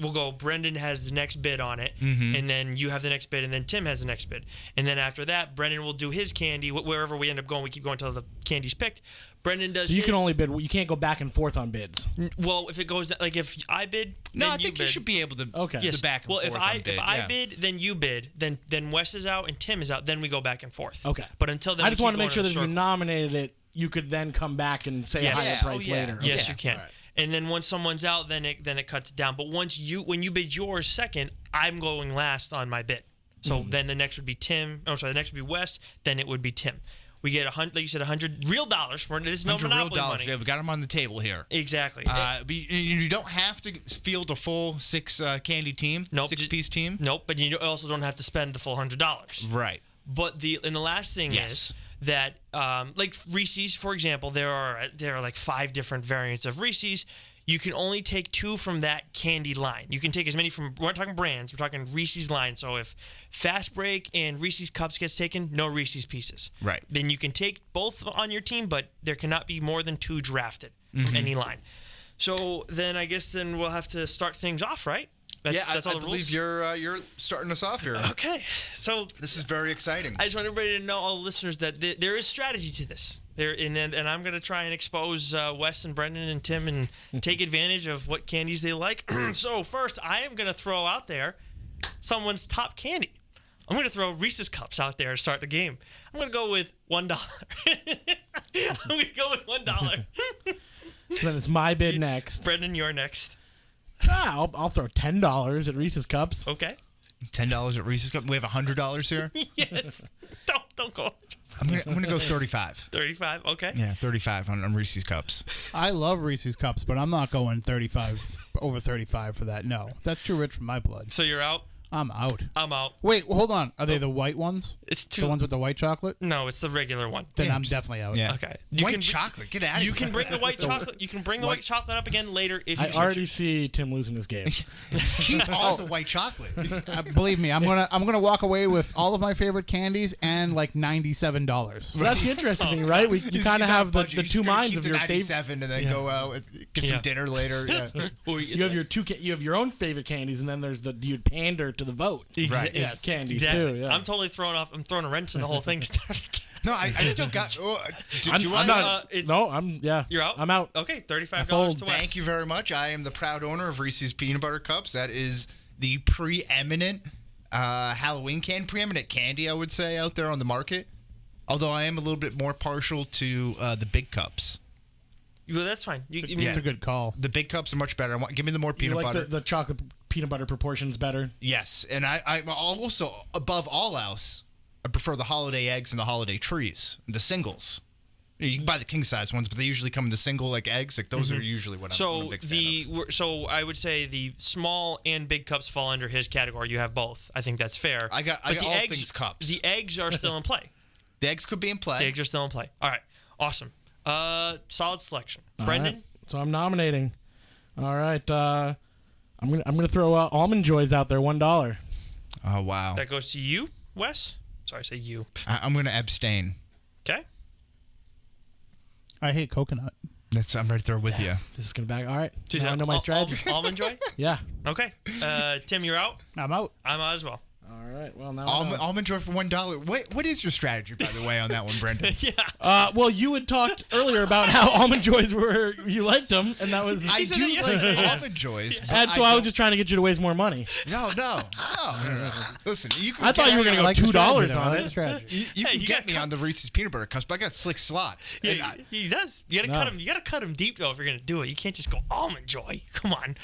we'll go. Brendan has the next bid on it, and then you have the next bid, and then Tim has the next bid, and then after that, Brendan will do his candy. Wherever we end up going, we keep going until the candy's picked. Brendan does. So you can his. only bid. You can't go back and forth on bids. Well, if it goes like if I bid, No, then I think you bid. should be able to. Okay. Yes. The back and well, forth on bid. if I yeah. bid, then you bid, then Wes is out and Tim is out, then we go back and forth. Okay. But until then, I we just keep want to make going sure in that the if you circle. nominated it, you could then come back and say Yes. a higher Yeah, price oh, yeah. later. Yes, Okay. you can. All right. And then once someone's out, then it cuts it down. But when you bid yours second, I'm going last on my bid. So then the next would be Tim. Oh, sorry, the next would be Wes. Then it would be Tim. We get like you said, $100 real dollars for this. Is no $100 Monopoly real money. Yeah, we got them on the table here. Exactly. But you don't have to field a full six candy team, Nope. 6-piece team. Nope. But you also don't have to spend the full $100. Right. But the last thing Yes. is that like Reese's, for example, there are like 5 different variants of Reese's. You can only take 2 from that candy line. You can take as many from. We're not talking brands. We're talking Reese's line. So if Fast Break and Reese's Cups gets taken, no Reese's Pieces. Right. Then you can take both on your team, but there cannot be more than 2 drafted from any line. So then I guess we'll have to start things off, right? That's all I the believe rules. you're starting us off here. Okay. So This is very exciting. I just want everybody to know, all the listeners, that there is strategy to this. And I'm going to try and expose Wes and Brendan and Tim and take advantage of what candies they like. So first, I am going to throw out there someone's top candy. I'm going to throw Reese's Cups out there to start the game. I'm going to go with $1. I'm going to go with $1. So then it's my bid next. Brendan, you're next. I'll throw $10 at Reese's Cups. Okay. $10 at Reese's Cup. We have $100 here. Yes. Don't go. I'm gonna go 35. 35. Okay. Yeah, 35 on Reese's Cups. I love Reese's Cups, but I'm not going 35 over 35 for that. No, that's too rich for my blood. So you're out. I'm out. I'm out. Wait, hold on. Are they the white ones? It's too. The ones with the white chocolate? No, it's the regular one. Then I'm Imps. definitely out. Yeah. Okay. White chocolate. Get out of here. You can bring the white chocolate. You can bring the white chocolate up again later if you I so already choose. see Tim losing this game. keep all the white chocolate. Believe me, I'm gonna walk away with all of my favorite candies and like $97. So that's the interesting thing, right? You He's kind of on a have the budget. He's two just gonna minds keep of the your favorite. 97 and then go out, get Yeah. some dinner later. Yeah. You have your you have your own favorite candies, and then there's you'd pander to the vote. Right. Yes. Candies Exactly. too. Yeah. I'm totally thrown off. I'm throwing a wrench in the whole thing. No, I still got. I'm Do I? not. it's- No, I'm. Yeah. You're out. I'm out. Okay, $35 fold. to Wes. Thank you very much. I am the proud owner of Reese's Peanut Butter Cups. That is the preeminent Halloween preeminent candy, I would say, out there on the market. Although I am a little bit more partial to the big cups. Well, that's fine. It's a good call. The big cups are much better. Give me the more You peanut like butter. the chocolate peanut butter proportions better. Yes, and I'm also, above all else, I prefer the holiday eggs and the holiday trees, the singles. You can buy the king size ones, but they usually come in the single eggs. Like those are usually what I'm a So big fan of. so I would say the small and big cups fall under his category. You have both. I think that's fair. I got all things cups. The eggs are still in play. The eggs could be in play. The eggs are still in play. All right. Awesome. Solid selection. All Brendan. right. So I'm nominating. All right. I'm gonna throw Almond Joys out there. $1. Oh wow! That goes to you, Wes. Sorry, I say you. I'm going to abstain. Okay. I hate coconut. I'm right there with you. This is gonna back. All right. Now I know my strategy. Almond Joy. Yeah. Okay. Tim, you're out. I'm out. I'm out as well. All right. Well, now. I know. Almond Joy for $1. What is your strategy, by the way, on that one, Brendan? Yeah. Well, you had talked earlier about how Almond Joys you liked them, and that was. I said do that yesterday. like Almond Joys. but and so I was don't- just trying to get you to waste more money. No. Listen, you can I thought you were get gonna me go on- $2 I on like it. the strategy. You Hey, can you get got me on the Reese's Peanut Butter Cups, but I got slick slots. And Yeah, he does. You gotta No. cut him. You gotta cut him deep though if you're gonna do it. You can't just go Almond Joy. Come on.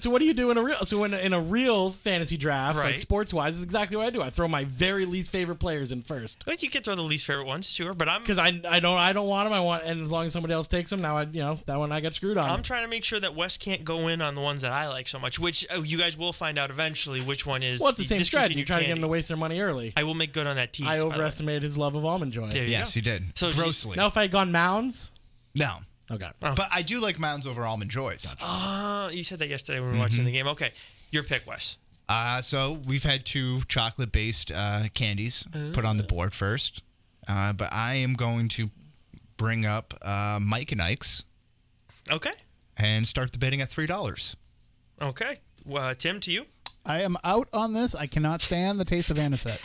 So what do you do in a real? So in a real fantasy draft, like Right. sports wise, is exactly what I do. I throw my very least favorite players in first But you can throw the least favorite ones, sure. But I'm because I don't want them. I want, and as long as somebody else takes them, now that one I got screwed on. I'm trying to make sure that Wes can't go in on the ones that I like so much. Which you guys will find out eventually. Which one is? Well, it's the same strategy. You're discontinued trying to get candy. them to waste their money early. I will make good on that tease. I by the way. overestimated his love of Almond Joy. There you yes, go. you did. So grossly. Now, if I had gone Mounds, No. okay. But I do like Mounds over Almond Joys. You said that yesterday when we were watching the game. Okay, your pick, Wes. So we've had 2 chocolate-based candies put on the board first, but I am going to bring up Mike and Ike's. Okay. And start the bidding at $3. Okay. Tim, to you. I am out on this. I cannot stand the taste of anisette.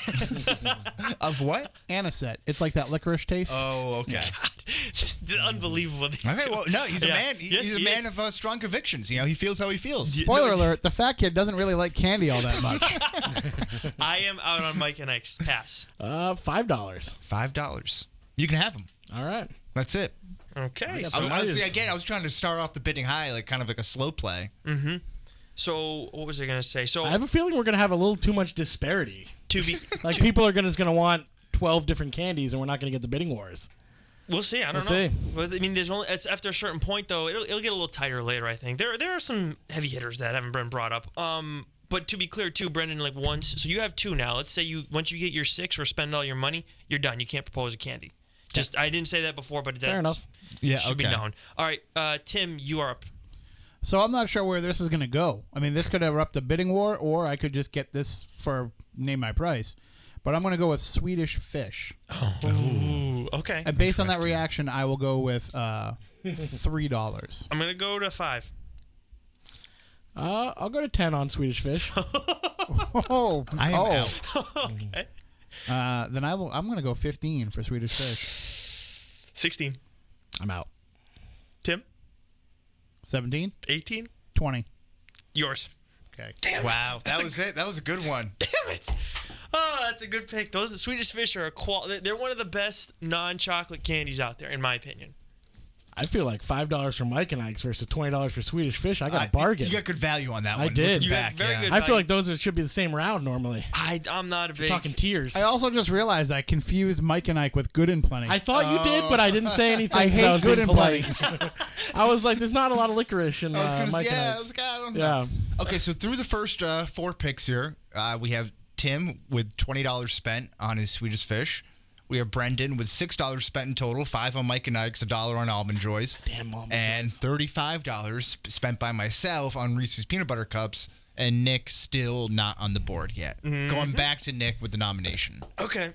Of what? Anisette. It's like that licorice taste. Oh, okay. Just unbelievable. Okay, well, no, he's a man. He's a man is. of strong convictions. You know, he feels how he feels. Spoiler alert, the fat kid doesn't really like candy all that much. I am out on Mike and Ike's. Pass. $5. $5. You can have them. All right. That's it. Okay. I was trying to start off the bidding high, like kind of like a slow play. Mm-hmm. So what was I going to say? So I have a feeling we're going to have a little too much disparity. To be like people are going to want 12 different candies, and we're not going to get the bidding wars. We'll see. I don't know. See. Well, I mean, there's only it's after a certain point though. It'll get a little tighter later. I think there are some heavy hitters that haven't been brought up. But to be clear too, Brendan, like once, so you have 2 now. Let's say once you get your 6 or spend all your money, you're done. You can't propose a candy. Just I didn't say that before, but that Fair enough. Yeah, should be okay. known. All right, Tim, you are up. So I'm not sure where this is going to go. I mean, this could erupt a bidding war, or I could just get this for name my price. But I'm going to go with Swedish Fish. Ooh, okay. And based on that reaction, I will go with $3. I'm gonna go to 5. I'll go to 10 on Swedish Fish. I am out. Okay. Then I'm going to go 15 for Swedish Fish. 16. I'm out. Tim. 17, 18. 20. Yours. Okay. Damn it. Wow, that was it. That was a good one. Damn it. Oh, that's a good pick. Those Swedish Fish are they're one of the best non-chocolate candies out there, in my opinion. I feel like $5 for Mike and Ike's versus $20 for Swedish Fish. I got a bargain. You got good value on that one. I did. Looking You back, got very good I feel like those should be the same round normally. I'm not a big. Talking tiers. I also just realized I confused Mike and Ike with Good and Plenty. I thought you did, but I didn't say anything. I 'cause hate was Good being and polite. Plenty. I was like, there's not a lot of licorice in I was gonna Mike say, and I Ike's. was I don't know. Yeah. Okay, so through the first 4 picks here, we have Tim with $20 spent on his Swedish Fish. We have Brendan with $6 spent in total, 5 on Mike and Ike's, $1 on Almond Joys. Damn, Almond and $35 spent by myself on Reese's Peanut Butter Cups, and Nick still not on the board yet. Going back to Nick with the nomination. Okay.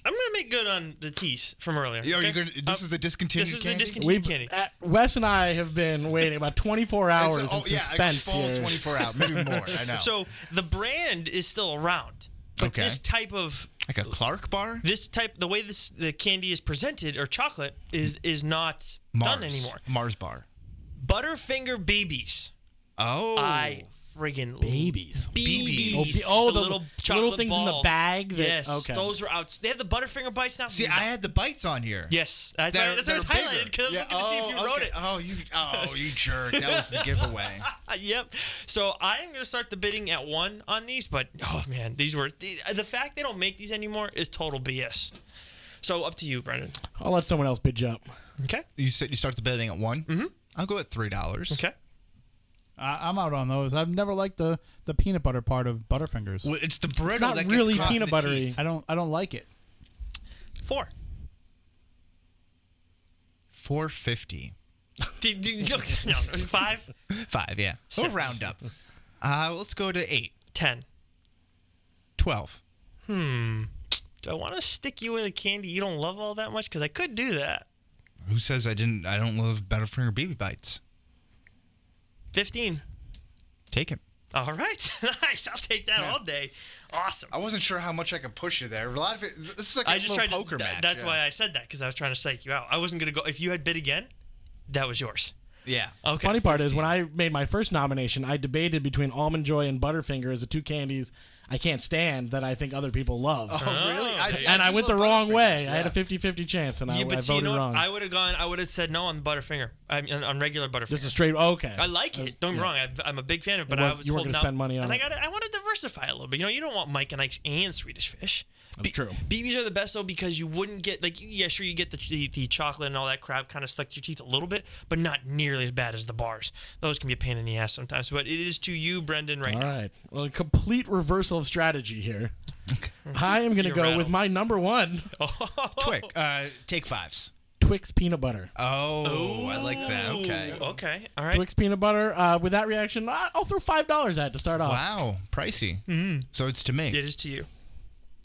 I'm gonna make good on the tease from earlier. Yo, okay? you're gonna, this is the discontinued This is candy? the discontinued candy. Wes and I have been waiting about 24 hours It's- in suspense full here. 24 hours, maybe more. I know. So the brand is still around, but Okay. this type of like a Clark bar? the way the candy is presented or chocolate is not Mars. done anymore. Mars bar. Butterfinger babies. Oh. I friggin' Babies. BBs. Oh, the little little chocolate things in the balls. bag. That, Yes, okay. those are out. They have the Butterfinger bites now. See, I had the bites on here. Yes, that's why it's They're highlighted bigger. because I was looking to see if you wrote it. Oh, you jerk. That was the giveaway. Yep. So I am going to start the bidding at 1 on these, but oh man, the fact they don't make these anymore is total BS. So up to you, Brendan. I'll let someone else bid you up. Okay. You said you start the bidding at 1? Mm-hmm. I'll go at $3. Okay. I'm out on those. I've never liked the peanut butter part of Butterfingers. Well, it's the brittle not that really gets caught in peanut the buttery. teeth. I don't like it. 4. $4.50. No, 5. 5, yeah. We'll round up. Let's go to 8. 10. 12. Do I want to stick you with a candy you don't love all that much? Because I could do that. Who says I don't love Butterfinger Baby Bites? 15. Take it. All right. Nice. I'll take that all day. Awesome. I wasn't sure how much I could push you there. A lot of it. This is like I a just little tried poker to. match. That's yeah. why I said that, because I was trying to psych you out. I wasn't going to go. If you had bid again, that was yours. Yeah. Okay. Funny part is when I made my first nomination, I debated between Almond Joy and Butterfinger as the 2 candies I can't stand that I think other people love. Oh, really? And I went the wrong way. Yeah. I had a 50-50 chance, and I But see, voted you know what? wrong. I would have said no on Butterfinger. On regular Butterfinger. Just a straight, okay. I like it. Don't get me wrong. I'm a big fan of it, but I was you weren't holding gonna out. spend money on and it. I want to diversify a little bit. You don't want Mike and Ike's and Swedish Fish. That's true. BBs are the best though, because you wouldn't get sure you get the chocolate and all that crap kind of stuck to your teeth a little bit, but not nearly as bad as the bars. Those can be a pain in the ass sometimes. But it is to you, Brendan, right All now. right. Well, a complete reversal of strategy here. I am going to You're go rattled. with my number 1. Quick. Take 5s. Twix peanut butter. Oh, I like that. Okay. Okay. All right. Twix peanut butter. With that reaction, I'll throw $5 at it to start off. Wow, pricey. So it's to me. It is to you.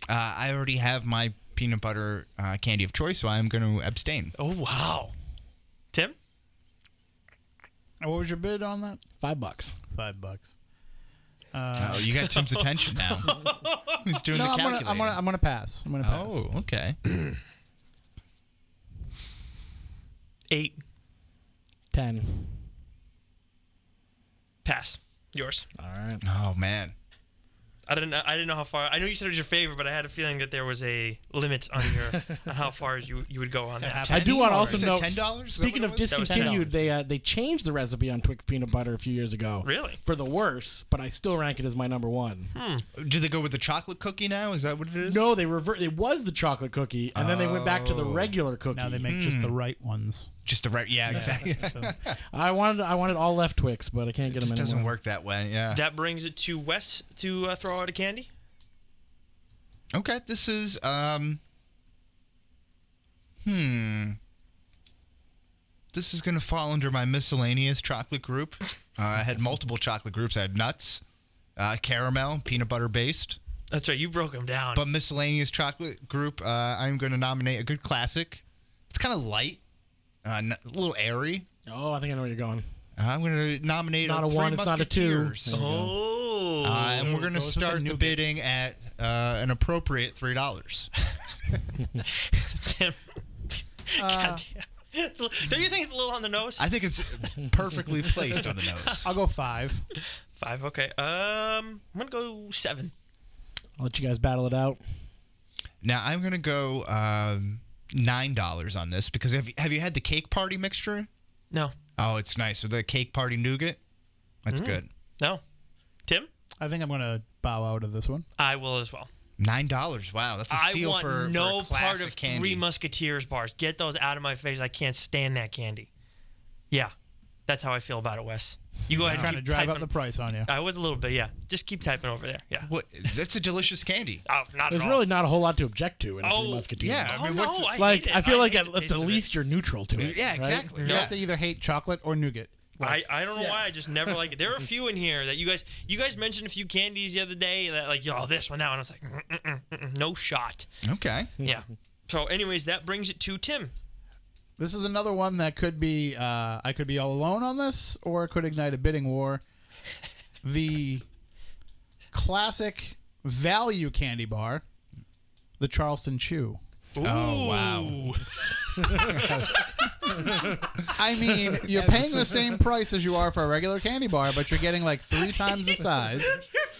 I already have my peanut butter candy of choice, so I'm going to abstain. Oh, wow. Tim? And what was your bid on that? $5. $5. Oh, you got Tim's attention now. He's doing the calculating. I'm gonna pass. I'm gonna pass. Oh, okay. 8. 10. Pass. Yours. All right. Oh, man. I didn't know how far. I know you said it was your favorite, but I had a feeling that there was a limit on on how far you would go on that. I do want to also Is it note. $10? Speaking of discontinued, they changed the recipe on Twix peanut butter a few years ago. Really? For the worse, but I still rank it as my number one. Do they go with the chocolate cookie now? Is that what it is? No, they it was the chocolate cookie, and then they went back to the regular cookie. Now they make just the right ones. Just the right. Yeah, exactly. So, I wanted all left Twix, but I can't get It them just anymore. doesn't work that way. Yeah. That brings it to Wes to throw out a candy. Okay, this is This is gonna fall under my miscellaneous chocolate group. I had multiple chocolate groups. I had nuts, caramel, peanut butter based. That's right. You broke them down. But miscellaneous chocolate group, I'm going to nominate a good classic. It's kind of light, a little airy. Oh, I think I know where you're going. I'm going to nominate Not a Three one, it's not a two. Musketeers. oh. And we're going to Goes with the start the nougat. bidding at an appropriate $3. Tim. God damn. Don't you think it's a little on the nose? I think it's perfectly placed on the nose. I'll go 5. 5. Okay. I'm gonna go 7. I'll let you guys battle it out. Now I'm going to go $9 on this because have you had the cake party mixture? No. Oh, it's nice. So the cake party nougat, that's good. No. Tim? I think I'm gonna bow out of this one. I will as well. $9. Wow, that's a steal I want for no a classic part of candy. Three Musketeers bars. Get those out of my face. I can't stand that candy. Yeah, that's how I feel about it, Wes. You go ahead and Trying keep to drive typing. up the price on you. I was a little bit, yeah. Just keep typing over there, yeah. What? That's a delicious candy. Oh, not There's at all. really not a whole lot to object to in Oh, Three Musketeers. yeah. Oh, I mean, no, what's the- I Like, hate it. I feel like hate at the the taste of it. least you're neutral to it. Yeah, right? exactly. You Yeah. have to either hate chocolate or nougat. I don't know why I just never like it. There are a few in here that you guys mentioned a few candies the other day that like this one now, and I was like no shot. Okay. Yeah. So anyways, that brings it to Tim. This is another one that could be I could be all alone on this, or it could ignite a bidding war. The classic value candy bar, the Charleston Chew. Oh, wow. I mean, you're paying the same price as you are for a regular candy bar, but you're getting like 3 times the size.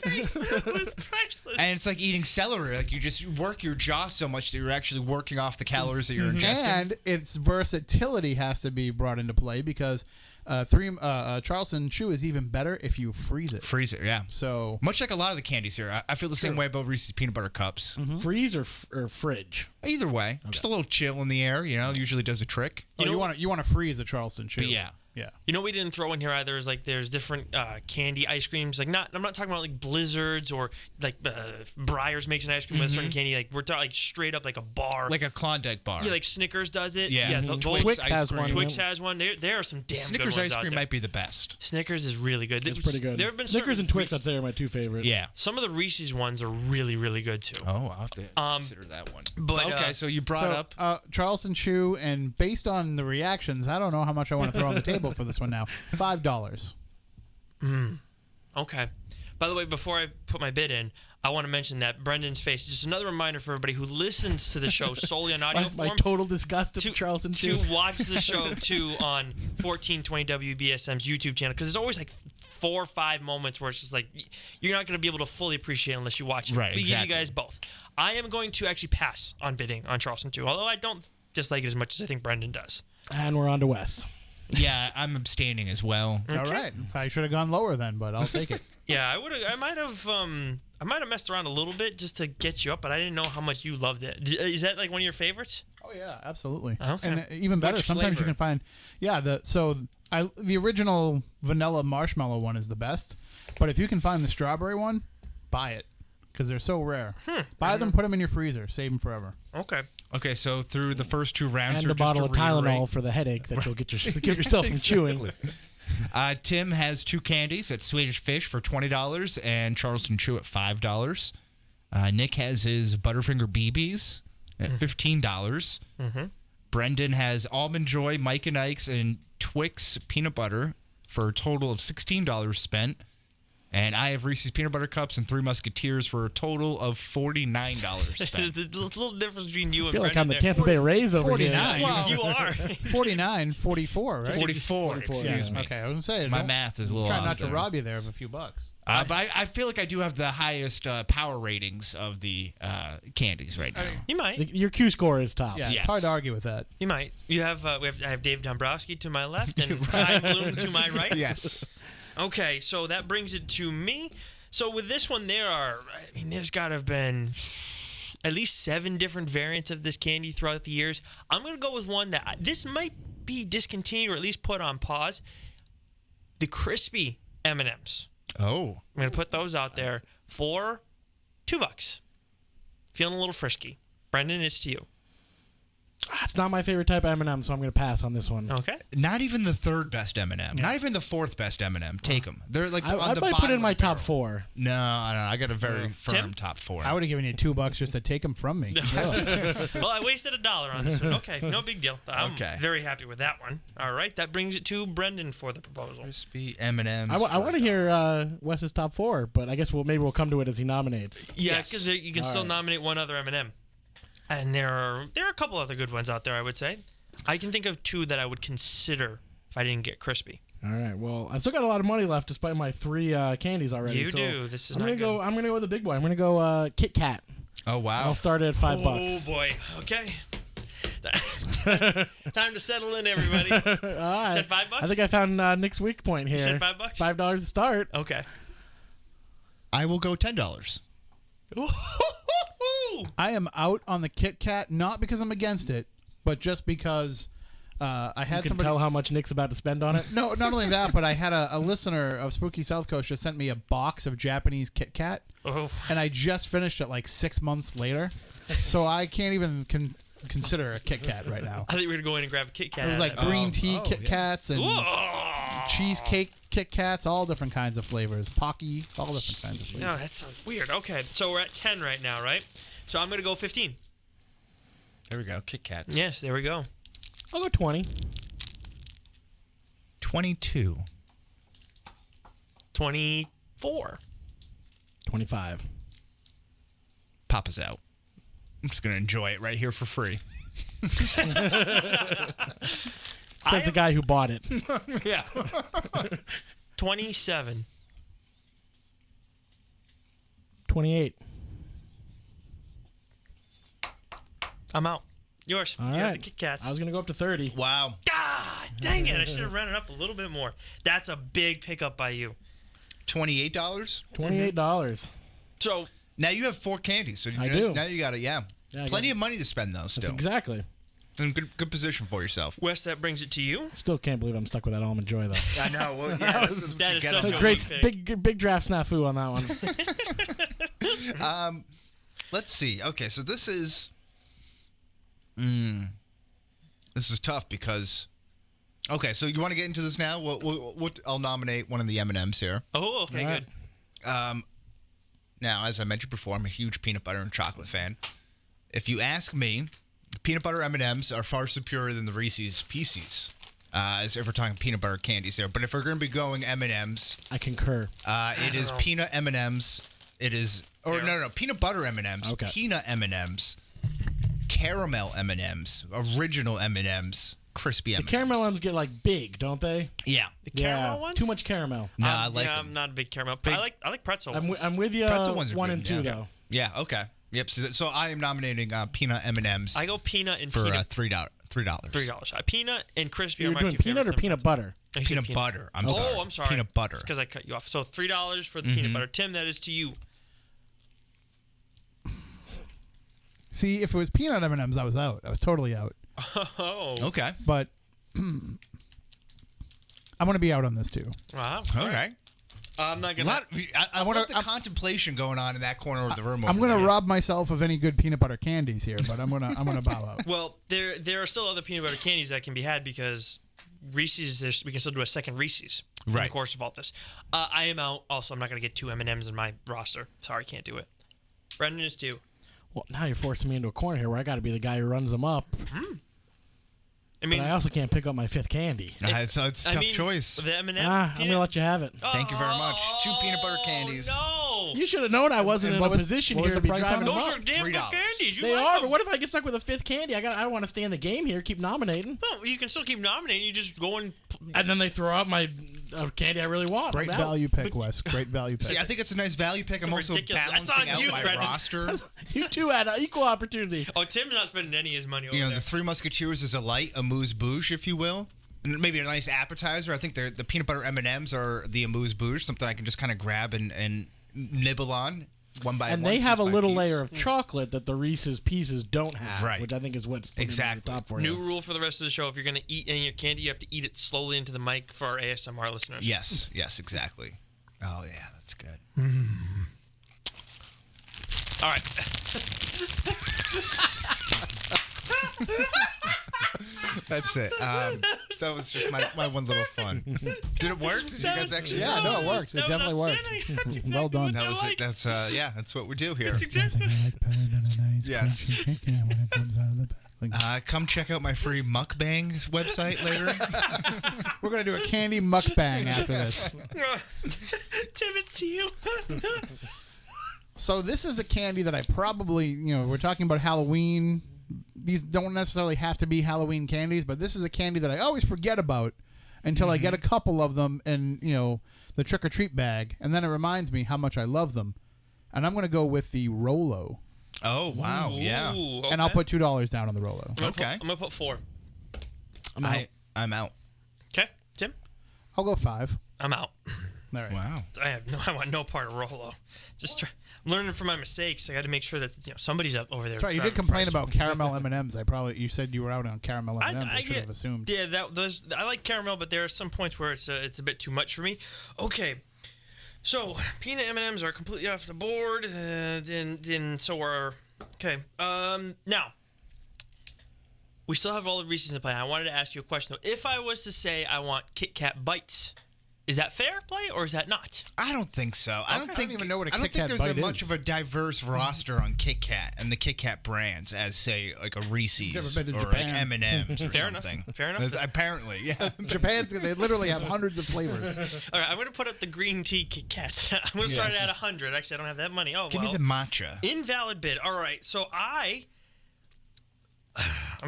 Your face was priceless. And it's like eating celery. Like you just work your jaw so much that you're actually working off the calories that you're ingesting. And its versatility has to be brought into play because Charleston Chew is even better if you freeze it. Freeze it, yeah. So Much like a lot of the candies here. I feel the same way about Reese's Peanut Butter Cups. Freeze or fridge? Either way, just a little chill in the air, usually does a trick. you want to freeze the Charleston Chew. But yeah. Yeah. You know what we didn't throw in here either is like there's different candy ice creams. Like I'm not talking about like Blizzards or like Breyers makes an ice cream with a certain candy. Like we're talking like straight up like a bar. Like a Klondike bar. Yeah, like Snickers does it. Yeah. Twix ice has cream. one. Twix has one. There are some damn Snickers good ones ice cream out there. might be the best. Snickers is really good. It's pretty good. There have been Snickers certain and Twix, Reese- I'd say, are my 2 favorites. Yeah. Some of the Reese's ones are really, really good too. Oh, I'll have to consider that one. but, okay, so you brought up Charleston Chew, and based on the reactions, I don't know how much I want to throw on the table for this one now. $5. Okay. By the way, before I put my bid in, I want to mention that Brendan's face. Just another reminder for everybody who listens to the show solely on audio My form. total disgust of Charleston Chew. To watch the show too on 1420 WBSM's YouTube channel, because there's always like 4 or 5 moments where it's just like you're not going to be able to fully appreciate it unless you watch it. Right, We exactly. give you guys both. I am going to actually pass on bidding on Charleston Chew, although I don't dislike it as much as I think Brendan does. And we're on to Wes. Yeah, I'm abstaining as well. All right. I should have gone lower then, but I'll take it. Yeah, I might have messed around a little bit just to get you up, but I didn't know how much you loved it. Is that like one of your favorites? Oh yeah, absolutely. Okay. And even better, Which sometimes flavor? you can find the original vanilla marshmallow one is the best, but if you can find the strawberry one, buy it because they're so rare. Buy them, put them in your freezer, save them forever. Okay. Okay, so through the first 2 rounds, And here, a just bottle to of Tylenol reiterate, for the headache that you'll give yourself from chewing. Tim has 2 candies at Swedish Fish for $20 and Charleston Chew at $5. Nick has his Butterfinger BBs at $15. Brendan has Almond Joy, Mike and Ike's, and Twix peanut butter for a total of $16 spent. And I have Reese's Peanut Butter Cups and 3 Musketeers for a total of $49 spent. There's a little difference between you and I feel like I'm Brendan the there. Tampa Bay Rays over 49. here. You are. 49, 44, right? 44, excuse me. Okay, I was going to say. My math is a little Try off not to there. rob you there of a few bucks. But I feel like I do have the highest power ratings of the candies right now. You might. Your Q score is top. Yeah, Yes. it's hard to argue with that. You might. You have. I have Dave Dombrowski to my left and Ryan Bloom to my right. Yes. Okay, so that brings it to me. So with this one, there's got to have been at least 7 different variants of this candy throughout the years. I'm going to go with one that this might be discontinued or at least put on pause. The crispy M&Ms. Oh. I'm going to put those out there for $2. Feeling a little frisky. Brendan, it's to you. It's not my favorite type of M&M, so I'm going to pass on this one. Okay. Not even the 3rd best M&M. Not even the 4th best M&M. Take them. They're like on I the might bottom put it in of my the top barrel. 4. No, I don't know. I got a very firm Tim? top 4. I would have given you $2 just to take them from me. Well, I wasted $1 on this one. Okay, no big deal. I'm Okay. very happy with that one. All right, that brings it to Brendan for the proposal. Crispy M&Ms. I want to hear Wes's top 4, but I guess maybe we'll come to it as he nominates. Yeah, Yes. because you can All still right. nominate one other M&M. And there are a couple other good ones out there, I would say. I can think of 2 that I would consider if I didn't get crispy. All right. Well, I still got a lot of money left despite my 3 candies already. You so do. This is I'm not gonna go. good. I'm gonna go with the big boy. I'm gonna go Kit Kat. Oh, wow. I'll start at $5. Oh boy. Okay. Time to settle in, everybody. All right. Said $5? I think I found Nick's weak point here. said $5? $5 to start. Okay. I will go $10. I am out on the Kit Kat, not because I'm against it, but just because I You had can somebody. tell how much Nick's about to spend on it. No, not only that, but I had a listener of Spooky South Coast just sent me a box of Japanese Kit Kat, Oh. and I just finished it like 6 months later, so I can't even consider a Kit Kat right now. I think we're going to go in and grab a Kit Kat. It was out like of that. green tea Kit Kats and Whoa. cheesecake Kit Kats, all different kinds of flavors, Pocky, all different kinds of flavors. No, that sounds weird. Okay, so we're at 10 right now, right? So I'm going to go 15. There we go. Kit Kats. Yes, there we go. I'll go 20. 22. 24. 25. Papa's out. I'm just going to enjoy it right here for free. Says the guy who bought it. Yeah. 27. 28. I'm out. Yours. All you have right. the Kit Kats. I was gonna go up to 30. Wow. God dang it. I should have run it up a little bit more. That's a big pickup by you. $28? $28. So, Now you have 4 candies. So I do. Now you got it. Yeah. Yeah, I Plenty got- of money to spend, though, That's still. exactly. In good position for yourself. Wes, that brings it to you. Still can't believe I'm stuck with that Almond Joy though. I know. Well, yeah, That is such a Great, weak pick. big draft snafu on that one. Let's see. Okay, so this is tough because. Okay, so you want to get into this now? I'll nominate one of the M&Ms here. Oh, okay, All right. good. Now, as I mentioned before, I'm a huge peanut butter and chocolate fan. If you ask me, peanut butter M&Ms are far superior than the Reese's Pieces. As if we're talking peanut butter candies there, but if we're going to be going M&Ms, I concur. it is peanut M&Ms. It is, or no, peanut butter M&Ms, Okay. peanut M&Ms, caramel M&Ms, original M&Ms, crispy M&Ms. The caramel M's get like big, don't they? Yeah. The caramel yeah, ones? too much caramel. No, I like yeah, them. I'm not a big caramel. I like pretzel ones. I'm with you. Pretzel ones are 1 good, and 2 yeah. though. Yeah. Okay. Yep. So I am nominating peanut M&Ms I go peanut and for peanut. $3. $3. Peanut and crispy You're are my doing two peanut or favorites. peanut butter? I said Peanut butter. I'm Oh, sorry. I'm sorry. Peanut butter. Because I cut you off. So $3 for the peanut butter. Tim, that is to you. See, if it was peanut M&Ms, I was out. I was totally out. Oh. Okay. But I'm going to be out on this too. Wow. All right. I'm not gonna. I want the contemplation going on in that corner of the room. I'm gonna rob myself of any good peanut butter candies here, but I'm gonna bow out. Well, there are still other peanut butter candies that can be had because Reese's. We can still do a second Reese's in the course of all this. I am out. Also, I'm not gonna get 2 M&Ms in my roster. Sorry, can't do it. Brendan is 2. Well, now you're forcing me into a corner here where I got to be the guy who runs them up. I mean, but I also can't pick up my 5th candy. It's a tough choice. The M&M. I'm gonna let you have it. Thank you very much. 2 peanut butter candies. No. You should have known I wasn't in a position here to be driving them Those up. are damn good $3. candies. They are, but what if I get stuck with a 5th candy? I don't want to stay in the game here. Keep nominating. No, you can still keep nominating. You just go and then they throw out my candy I really want. Great value pick, Wes. Great value pick. See, I think it's a nice value pick. I'm also ridiculous. balancing That's on out my Brendan. roster. You two had an equal opportunity. Oh, Tim's not spending any of his money over You know, there. the Three Musketeers is a light amuse-bouche, if you will. And maybe a nice appetizer. I think the peanut butter M&Ms are the amuse-bouche, something I can just kind of grab and nibble on one by one. And they have a piece by little piece. layer of chocolate that the Reese's Pieces don't have, Right. which I think is what's putting it on the top for New you. rule for the rest of the show: if you're going to eat any of your candy, you have to eat it slowly into the mic for our ASMR listeners. Yes, exactly. Oh, yeah, that's good. All right. That's it. That was just my one little fun. Did it work? Did you guys actually? Yeah, no, it worked. It That was definitely worked. outstanding. That's exactly Well done. what That I was like. it. That's that's what we do here. That's exactly. Yes. Come check out my free mukbang website later. We're gonna do a candy mukbang after this. Tim, it's to you. So this is a candy that I probably, we're talking about Halloween. These don't necessarily have to be Halloween candies, but this is a candy that I always forget about until I get a couple of them in, the trick-or-treat bag, and then it reminds me how much I love them. And I'm going to go with the Rolo. Oh wow, yeah. Ooh, okay. And I'll put $2 down on the Rolo. Okay. I'm gonna put 4. I'm out. Okay, Tim. I'll go 5. I'm out. All right. Wow. I want no part of Rolo. I'm learning from my mistakes. I got to make sure that somebody's up over there. That's right. You did complain about caramel M&Ms. You said you were out on caramel M&Ms. I should have assumed. Yeah, I like caramel, but there are some points where it's a bit too much for me. Okay, so peanut M&Ms are completely off the board, and so are okay. Now we still have all the Reese's in play. I wanted to ask you a question though. If I was to say I want Kit Kat bites, is that fair play or is that not? I don't think so. I don't even know what a I don't Kit think Kat there's bite much is. of a diverse roster on Kit Kat and the Kit Kat brands as say like a Reese's Never been to or like Japan. M&M's or Fair enough. something. Fair enough. That's- apparently, yeah. Japan, they literally have hundreds of flavors. All right, I'm going to put up the green tea Kit Kat. I'm going to start it at 100. Actually, I don't have that money. Oh, Give well. me the matcha. Invalid bid. All right, so I'm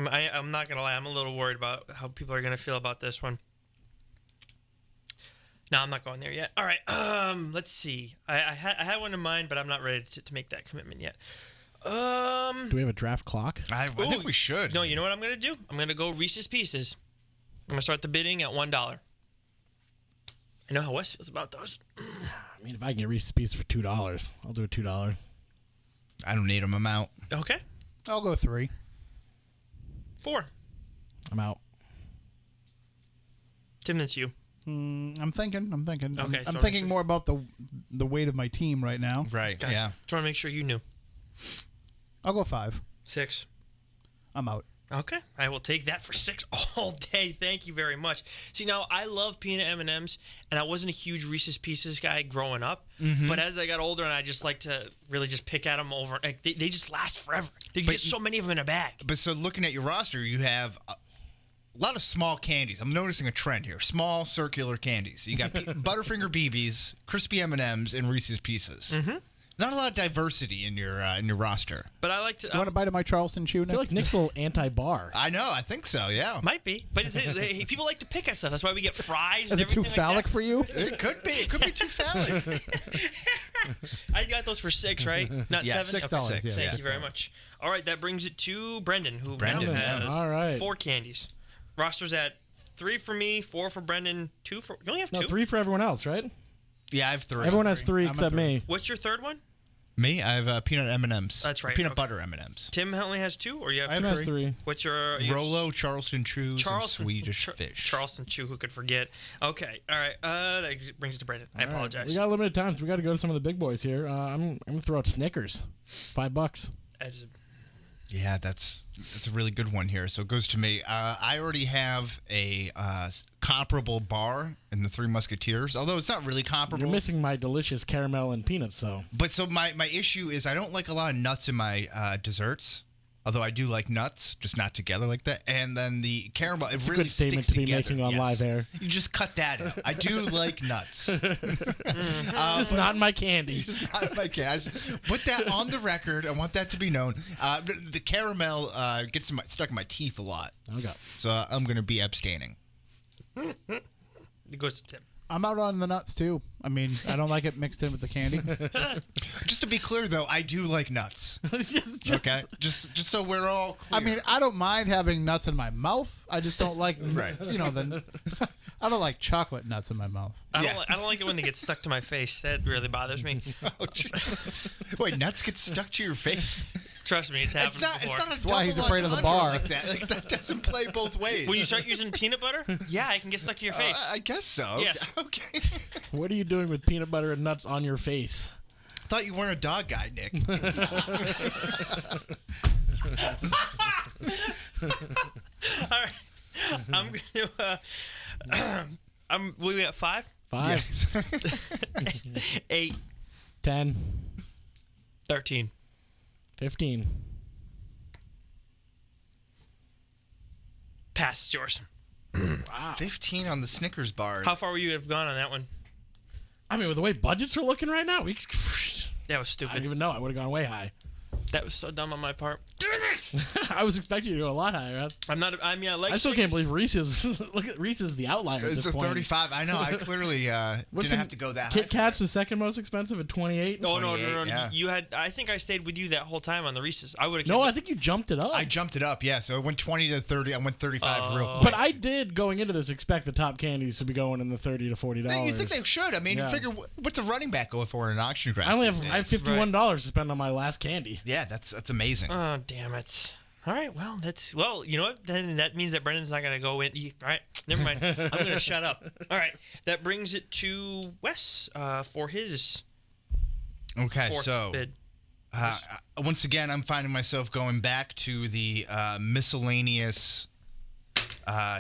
not going to lie. I'm a little worried about how people are going to feel about this one. No, I'm not going there yet. All right, let's see. I had one in mind, but I'm not ready to make that commitment yet. Do we have a draft clock? I think we should. No, you know what I'm going to do? I'm going to go Reese's Pieces. I'm going to start the bidding at $1. I know how Wes feels about those. I mean, if I can get Reese's Pieces for $2, I'll do a $2. I don't need them. I'm out. Okay. I'll go 3. 4. I'm out. Tim, that's you. I'm thinking. Okay, I'm so thinking more about the weight of my team right now. Right. Gotcha. Yeah. Just want to make sure you knew. I'll go 5. 6. I'm out. Okay, I will take that for 6 all day. Thank you very much. See, now I love peanut M&Ms, and I wasn't a huge Reese's Pieces guy growing up. But as I got older, and I just like to really just pick at them over, like they just last forever. You get so many of them in a bag. But so looking at your roster, you have a lot of small candies. I'm noticing a trend here. Small circular candies. You got Butterfinger BBs, crispy M&Ms, and Reese's Pieces. Not a lot of diversity in your roster. But I like to. You want to bite of my Charleston Chew, I Nick? feel like Nick's a little anti-bar. I know. I think so. Yeah. Might be, but people like to pick at stuff. That's why we get fries. Is and it too everything phallic like for you? It could be. It could be too phallic. I got those for 6, right? Not Yes, 7. $6, Okay. yeah. Thank you very much. All right, that brings it to Brendan, who Brendan, now yeah. has All right. 4 candies. Roster's at 3 for me, 4 for Brendan, 2 for. You only have 2. No, 3 for everyone else, right? Yeah, I have 3. Everyone has 3 I'm a except 3. me. What's your third one? Me, I have peanut M&Ms. That's right, Peanut okay. butter M&Ms. Tim only has 2, or you have I have 2? That's three. What's your Rolo, Charleston Chews, Charleston and Swedish fish. Charleston Chew, who could forget? Okay, all right. That brings it to Brandon. I All right. apologize. We got limited time, so we got to go to some of the big boys here. I'm gonna throw out Snickers, $5. Yeah, that's a really good one here. So it goes to me. I already have a comparable bar in the Three Musketeers, although it's not really comparable. You're missing my delicious caramel and peanuts, though. But so my issue is I don't like a lot of nuts in my desserts. Although I do like nuts, just not together like that. And then the caramel, it It's really a good statement sticks to be together. making on Yes. live air. You just cut that out. I do like nuts. Just not in my candy. Just not my case. Put that on the record. I want that to be known. The caramel gets stuck in my teeth a lot. Okay. So I'm going to be abstaining. It goes to Tim. I'm out on the nuts too. I mean, I don't like it mixed in with the candy. Just to be clear, though, I do like nuts. just, Okay? Just so we're all clear. I mean, I don't mind having nuts in my mouth. I just don't like, Right. I don't like chocolate nuts in my mouth. I Yeah. don't like it when they get stuck to my face. That really bothers me. Oh, gee. Wait, nuts get stuck to your face? Trust me, it's happened It's not before. a That's why he's double afraid of the entendre bar. like that. Like, that doesn't play both ways. When you start using peanut butter, yeah, it can get stuck to your face. I guess so. Yes. Okay. What are you doing with peanut butter and nuts on your face? I thought you weren't a dog guy, Nick. All right, I'm gonna. We at 5, 5, Yes. 8, 10, 13. 15. Pass, it's yours. 15 on the Snickers bar. How far would you have gone on that one? I mean, with the way budgets are looking right now, That was I don't stupid. even know. I would have gone way high. That was so dumb on my part. I was expecting you to go a lot higher. I like. I still can't believe Reese's. Look at Reese's, the outlier at It's this a point. 35. I know. I clearly didn't have to go that high. Kit Kat's the second most expensive at 28. Oh no. 28, yeah. You had. I think I stayed with you that whole time on the Reese's. I would have. No, I think you jumped it up. I jumped it up, yeah. So it went 20 to 30. I went 35 real quick. But I did, going into this, expect the top candies to be going in the $30 to $40. You think they should? I mean, Yeah. you figure what's a running back go for in an auction draft? I only have these I have days? $51 to spend on my last candy. Yeah, that's amazing. Oh damn it! All right, well, you know what? Then that means that Brendan's not gonna go in. All right, never mind. I'm gonna shut up. All right, that brings it to Wes for his Okay, fourth so bid. once again, I'm finding myself going back to the miscellaneous. No.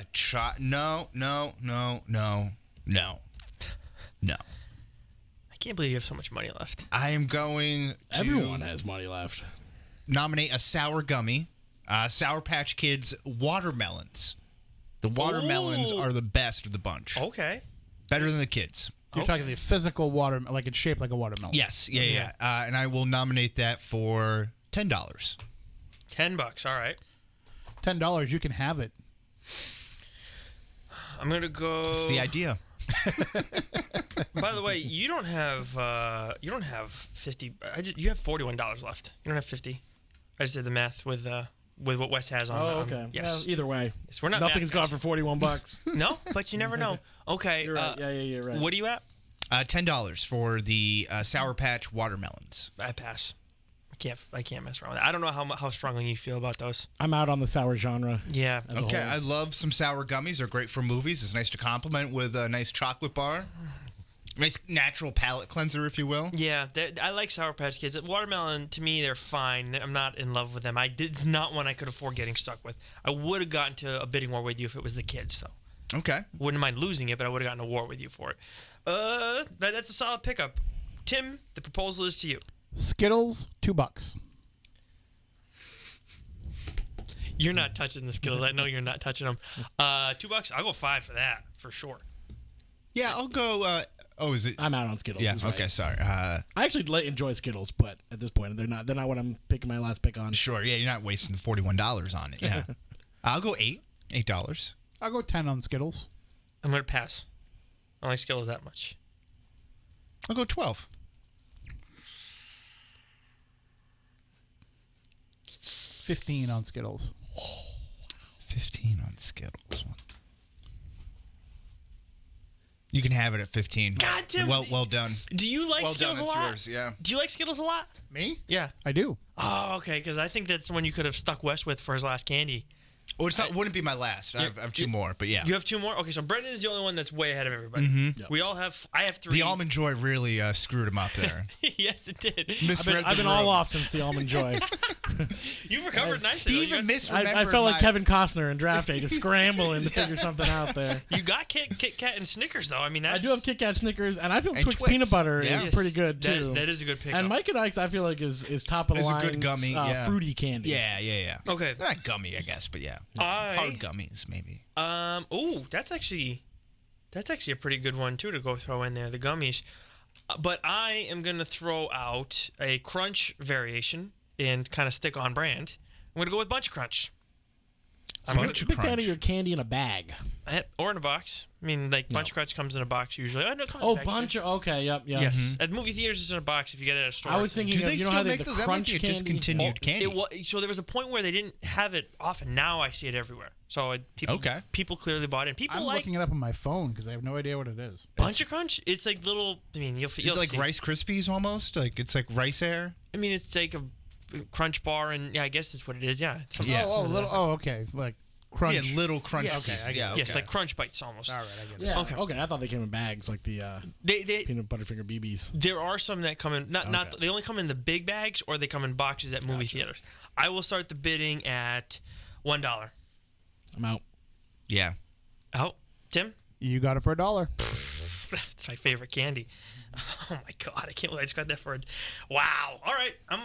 I can't believe you have so much money left. I am going to Everyone has money left. nominate a sour gummy, Sour Patch Kids watermelons. The watermelons Ooh. are the best of the bunch. Okay. Better than the kids. You're talking the physical water, like it's shaped like a watermelon. Yes, yeah. And I will nominate that for $10. $10. All right. $10, you can have it. I'm gonna go. It's the idea. By the way, you don't have 50. You have $41 left. You don't have 50. I just did the math with what Wes has on. Oh, okay. Yes. Well, either way, Yes, we're not nothing's math gone guys. for $41. No, but you never know. Okay. You're right. Yeah, you're right. What are you at? $10 for the Sour Patch watermelons. I pass. I can't mess around with that. I don't know how strongly you feel about those. I'm out on the sour genre. Yeah. as a Okay, whole. I love some sour gummies. They're great for movies. It's nice to complement with a nice chocolate bar. Nice natural palate cleanser, if you will. Yeah, I like Sour Patch Kids. Watermelon, to me, they're fine. I'm not in love with them. It's not one I could afford getting stuck with. I would have gotten to a bidding war with you if it was the kids, though. Okay. Wouldn't mind losing it, but I would have gotten a war with you for it. That's a solid pickup. Tim, the proposal is to you. Skittles, $2. You're not touching the Skittles. I know you're not touching them. $2. I'll go 5 for that, for sure. Yeah, I'll go. Is it? I'm out on Skittles. Yeah. he's right. Okay. Sorry. I actually enjoy Skittles, but at this point, they're not what I'm picking my last pick on. Sure. Yeah, you're not wasting $41 on it. Yeah. I'll go $8. I'll go 10 on Skittles. I'm going to pass. I don't like Skittles that much. I'll go 12. 15 on Skittles. 15 on Skittles. You can have it at 15. God damn. Well done. Do you like Well Skittles done. a It's lot? yours. Yeah. Do you like Skittles a lot? Me? Yeah. I do. Oh, okay. Because I think that's one you could have stuck Wes with for his last candy. Well, wouldn't be my last. I have two more, but yeah. You have two more? Okay, so Brendan is the only one that's way ahead of everybody. Yep. We all have. I have 3. The Almond Joy really screwed him up there. Yes, it did. Misread I've been the all room. off since the Almond Joy. You've recovered nicely. He though. even You guys- misremembered. I felt like my- Kevin Costner in Draft Day, just scrambling to figure something out there. You got Kit Kat and Snickers though. I mean, that's, I do have Kit Kat, Snickers, and I feel And Twix Twix. peanut butter Yeah. is Yes, pretty good too. That is a good pickup. And Mike and Ike's, I feel like is top of the Is a line. good gummy, yeah. Fruity candy. Yeah. Okay. They're not gummy, I guess, but yeah. Hard gummies, maybe. Ooh, that's actually a pretty good one too to go throw in there, the gummies. But I am gonna throw out a crunch variation and kind of stick on brand. I'm gonna go with Bunch Crunch. I'm a Bunch big fan Crunch. of your candy in a bag. Or in a box. I mean, like Bunch Crunch comes in a box usually. Oh, no, it comes in Oh, a bag, bunch. too. Okay, yep. Yes, at movie theaters it's in a box. If you get it at a store, I was it's in- thinking, Do they you know still how they make have the those? That might crunch be a candy. discontinued candy. So there was a point where they didn't have it often. Now I see it everywhere. So people clearly bought it. And people I'm like looking it up on my phone because I have no idea what it is. Bunch of Crunch. It's like little. I mean, you'll It's like see. Rice Krispies almost. Like it's like rice air. I mean, it's like a crunch bar, and yeah, I guess that's what it is. Yeah. It's some- Yeah. Okay, like crunch. Yeah, little crunch. Yes. pieces. Okay, I get yeah, it. okay. Yes, like crunch bites almost. All right, I get it. Yeah. Okay. Okay. I thought they came in bags like the They peanut butterfinger BBs. there are some that come in not Okay. they only come in the big bags or they come in boxes at movie theaters. I will start the bidding at $1. I'm out. Yeah. Oh, Tim, You got it for $1. that's my favorite candy. Oh my god, I can't believe I just got that for wow. All right, I'm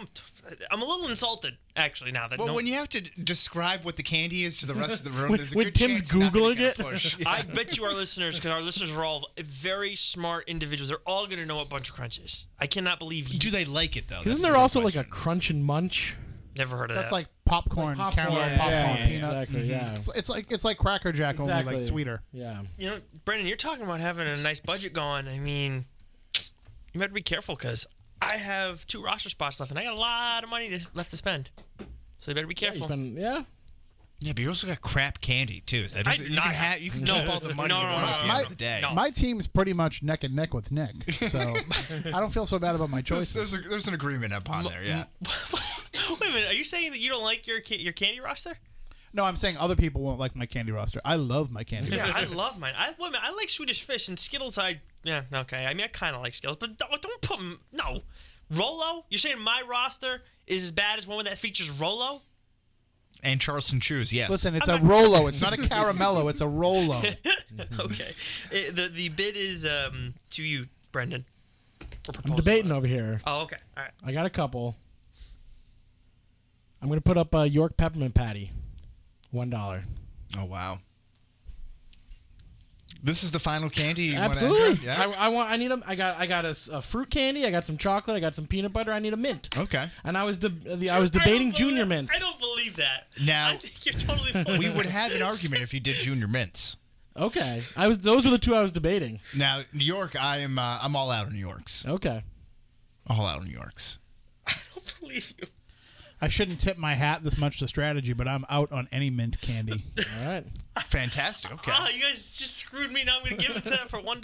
a little insulted actually now that Well, no, when you have to describe what the candy is to the rest of the room, When- there's a when good Tim's chance you're not gonna Googling get it. a push. I bet you our listeners, because our listeners are all very smart individuals, they're all going to know what Bunch of Crunch is. I cannot believe you Do they like it though? Isn't That's there the real also like question. a crunch and munch? never heard of That's that. like popcorn, caramel Yeah, popcorn, yeah, peanuts. exactly, yeah. It's like Cracker Jack, only Exactly. like sweeter. Yeah. You know, Brendan, you're talking about having a nice budget going. I mean, you better be careful because I have 2 roster spots left, and I got a lot of money left to spend. So you better be careful. Yeah. Yeah, but you also got crap candy too. That I is- do you not can have- you can No. keep all the money No, you no, want no, at the no, end no. of the day. No. My team's pretty much neck and neck with Nick, so I don't feel so bad about my choices. There's an agreement upon there. Yeah. Wait a minute, are you saying that you don't like your candy roster? No, I'm saying other people won't like my candy roster. I love my candy Yeah, roster. I love mine. Wait a minute, I like Swedish Fish and Skittles. Yeah, okay. I mean, I kind of like Skittles, but don't put no. Rolo? You're saying my roster is as bad as one that features Rolo? And Charleston Chews, yes. Listen, it's a Rolo. It's not a caramello. It's a Rolo. Okay. The bid is to you, Brendan. for I'm proposal. debating over here. Oh, okay. All right. I got a couple. I'm gonna put up a York peppermint patty, $1. Oh wow. This is the final candy you want to Absolutely. enter? Yeah. I need them. I got a fruit candy. I got some chocolate. I got some peanut butter. I need a mint. Okay. And I was debating I don't junior believe- mints. I don't believe that. Now- I think you're totally full of We it. would have an argument if you did junior mints. Okay. Those were the 2 I was debating. Now, New York, I'm all out on New Yorks. Okay. All out on New Yorks. I don't believe you. I shouldn't tip my hat this much to strategy, but I'm out on any mint candy. All right. Fantastic. Okay. Oh, you guys just screwed me. Now I'm going to give it to that for $1.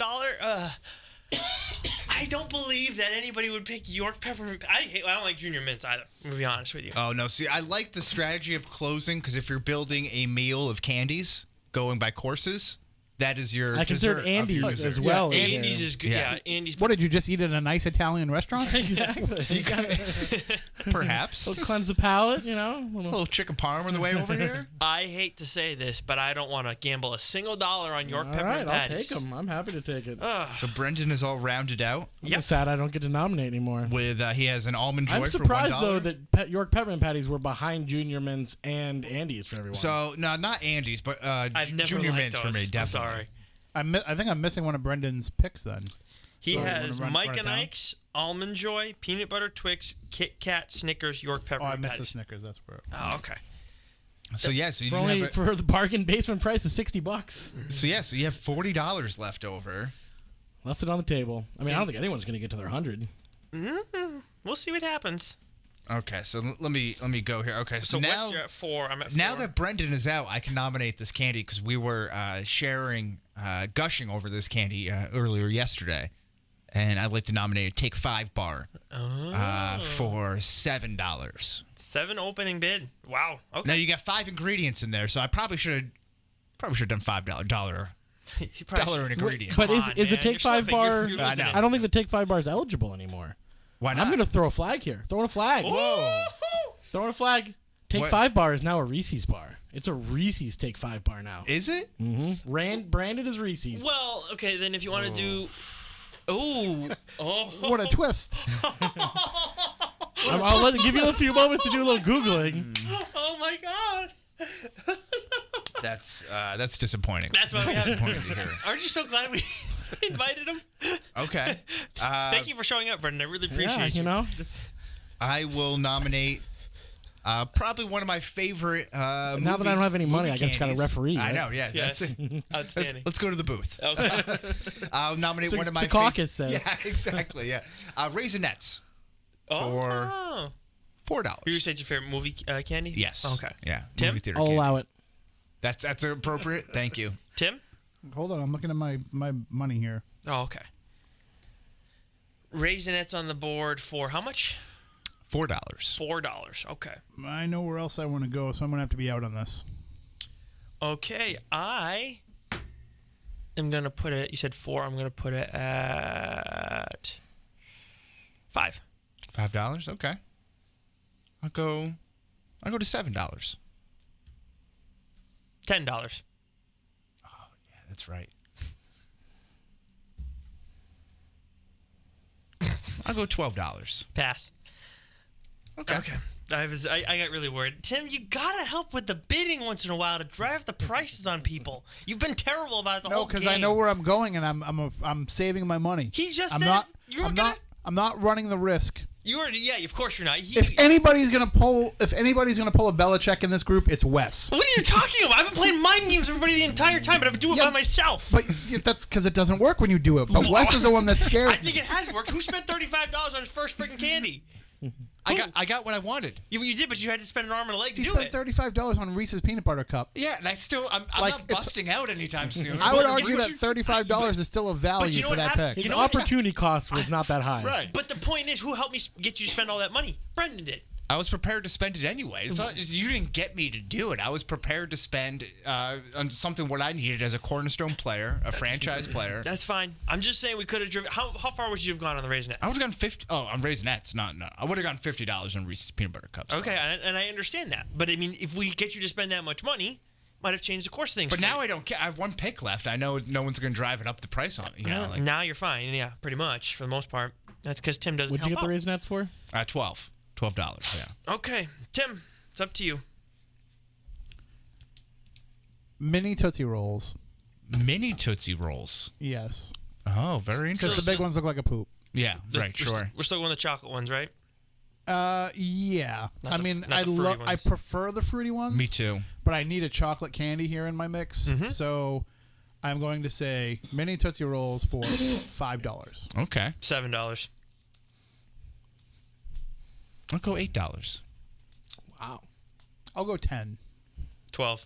I don't believe that anybody would pick York peppermint. I don't like junior mints either. I'm going to be honest with you. Oh no! See, I like the strategy of closing because if you're building a meal of candies, going by courses, that is your. I considered dessert of your Andes dessert. as well. in Andy's here. is good. Yeah. Yeah, Andy's. What did you just eat at a nice Italian restaurant? Exactly. You got a Perhaps. little cleanse the palate, you know. A little chicken parm on the way over here. I hate to say this, but I don't want to gamble a single dollar on York All peppermint right, I'll patties. take them. I'm happy to take it. So Brendan is all rounded out I'm Yep. just sad I don't get to nominate anymore. with he has an almond joy I'm for surprised $1. though that York peppermint patties were behind Junior Mints and Andes for everyone. So no, not Andy's, but I've never junior liked mints those. for me. Definitely. I'm sorry. I think I'm missing one of Brendan's picks then. He So, has wanna run Mike it and down? Ike's, Almond Joy, Peanut Butter Twix, Kit Kat, Snickers, York Oh, peppermint I missed the patties. Snickers. That's where. Oh, okay. So yeah, so you for have only a, for the bargain basement price of $60, so you have $40 left over. left it on the table. I mean, I don't think anyone's gonna get to their 100. We'll see what happens. Okay, so let me go here. Okay, so So now Wes, you're at 4. I'm at 4. now that Brendan is out, I can nominate this candy because we were sharing gushing over this candy earlier yesterday, and I'd like to nominate a Take 5 bar for $7. 7 opening bid. Wow. Okay. Now you got 5 ingredients in there, so I probably should have done $5 dollar an ingredient. But Come on, is the man. Take You're 5 slipping. bar? You're I losing know. it. I don't think the Take 5 bar is eligible anymore. Why not? I'm going to throw a flag here. Throwing a flag. Whoa. Throwing a flag. Take What? 5 bar is now a Reese's bar. It's a Reese's Take 5 bar now. Is it? Branded as Reese's. Well, okay, then if you want to do. Ooh. Oh. What a twist. I'll give you a few moments to do a little Googling. Oh my God. That's disappointing. That's what we have. disappointing to hear. Aren't you so glad we invited him? Okay. Thank you for showing up, Brendan. I really appreciate Yeah, you. you know? Just, I will nominate probably one of my favorite. now that I don't have any money, I guess got a referee. I right? know. Yeah. Yes. That's it. Outstanding. Let's go to the booth. Okay. I'll nominate one of my. Secaucus says. Yeah, exactly. Yeah. Raisinets Oh. $4. You said your favorite movie candy? Yes. Okay. Yeah. Tim? Movie theater I'll candy. allow it. That's appropriate. Thank you. Tim? Hold on, I'm looking at my money here. Oh, okay. Raisinets on the board for how much? $4. $4. Okay. I know where else I want to go, so I'm going to have to be out on this. Okay. I am going to put it, you said 4. I'm going to put it at 5. $5. Okay. I'll go to $7. $10. Yeah, that's right. I'll go $12. Pass. Okay. I got really worried. Tim, you gotta help with the bidding once in a while to drive the prices on people. You've been terrible about it the No, whole game. because I know where I'm going, and I'm saving my money. He just I'm said not. you were I'm gonna. not. I'm not running the risk. You were. Yeah, of course you're not. If anybody's gonna pull a Belichick in this group, it's Wes. What are you talking about? I've been playing mind games with everybody the entire time, but I've been doing it by myself. But that's because it doesn't work when you do it. But Wes is the one that scares I think me. it has worked. Who spent $35 on his first freaking candy? I got what I wanted. You did, but you had to spend an arm and a leg to You do spent it. $35 on Reese's peanut butter cup. Yeah, and I'm Like, not it's- busting out anytime soon. I would Well, argue it's that what $35 is still a value you know for what that happened? pick. His You know what? opportunity cost was not that high. Right. But the point is, who helped me get you to spend all that money? Brendan did. I was prepared to spend it anyway. It's not, you didn't get me to do it. I was prepared to spend on something what I needed as a cornerstone player, a franchise player. That's fine. I'm just saying we could have driven. How far would you have gone on the Raisinets? I would have gone 50. Oh, on Raisinets, no. I would have gone $50 on Reese's peanut butter cups. Okay, and I understand that. But I mean, if we get you to spend that much money, might have changed the course of things. But for now you. I don't care. I have one pick left. I know no one's going to drive it up the price on me. You know, like, now you're fine. Yeah, pretty much for the most part. That's because Tim doesn't What'd you help get the out. Raisinets for? $12. Yeah. Okay, Tim, it's up to you. Mini Tootsie Rolls. Mini Tootsie Rolls. Yes. Oh, very Because interesting. the big ones look like a poop. Yeah, right, We're sure. We're still going with the chocolate ones, right? Yeah. Not I the- mean, not I the fruity I ones. prefer the fruity ones. Me too. But I need a chocolate candy here in my mix. Mm-hmm. So I'm going to say mini Tootsie Rolls for $5. Okay. $7. I'll go $8. Wow. I'll go 10. 12.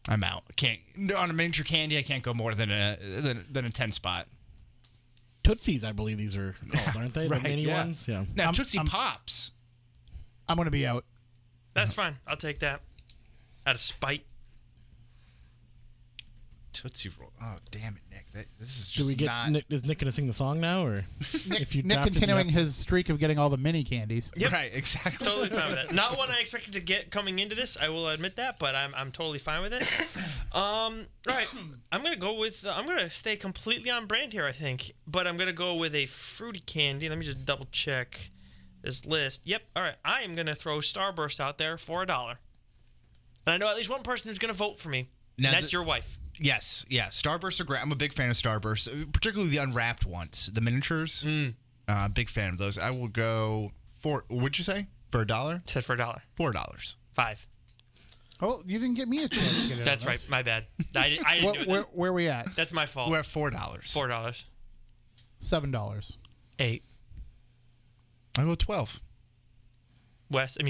I'm out. Can't on a miniature candy. I can't go more than a 10 spot. Tootsies, I believe these are called, aren't they? Right, The mini yeah. ones? Yeah. Now I'm- Tootsie I'm- Pops. I'm going to be out. That's fine. I'll take that. Out of spite. Tootsie Roll. Oh damn it, Nick. This is Should just we get not. Nick? Is Nick going to sing the song now, or if you Nick drafted continuing the- his streak of getting all the mini candies. Yep. Right, exactly. Totally fine with that. Not one I expected to get coming into this. I will admit that, but I'm totally fine with it. All right, I'm gonna go with. I'm gonna stay completely on brand here, I think. But I'm gonna go with a fruity candy. Let me just double check this list. Yep. All right. I am gonna throw Starburst out there for $1. And I know at least one person who's gonna vote for me. Now And that's your wife. Yes, yeah. Starbursts are great. I'm a big fan of Starbursts, particularly the unwrapped ones, the miniatures. Big fan of those. I will go for. What'd you say? For $1? Said for $1. $4. 5. Oh, you didn't get me a chance to get it. That's on right. this. My bad. I didn't do it. Where we at? That's my fault. We're at $4. $4. $7. 8. I'll go 12.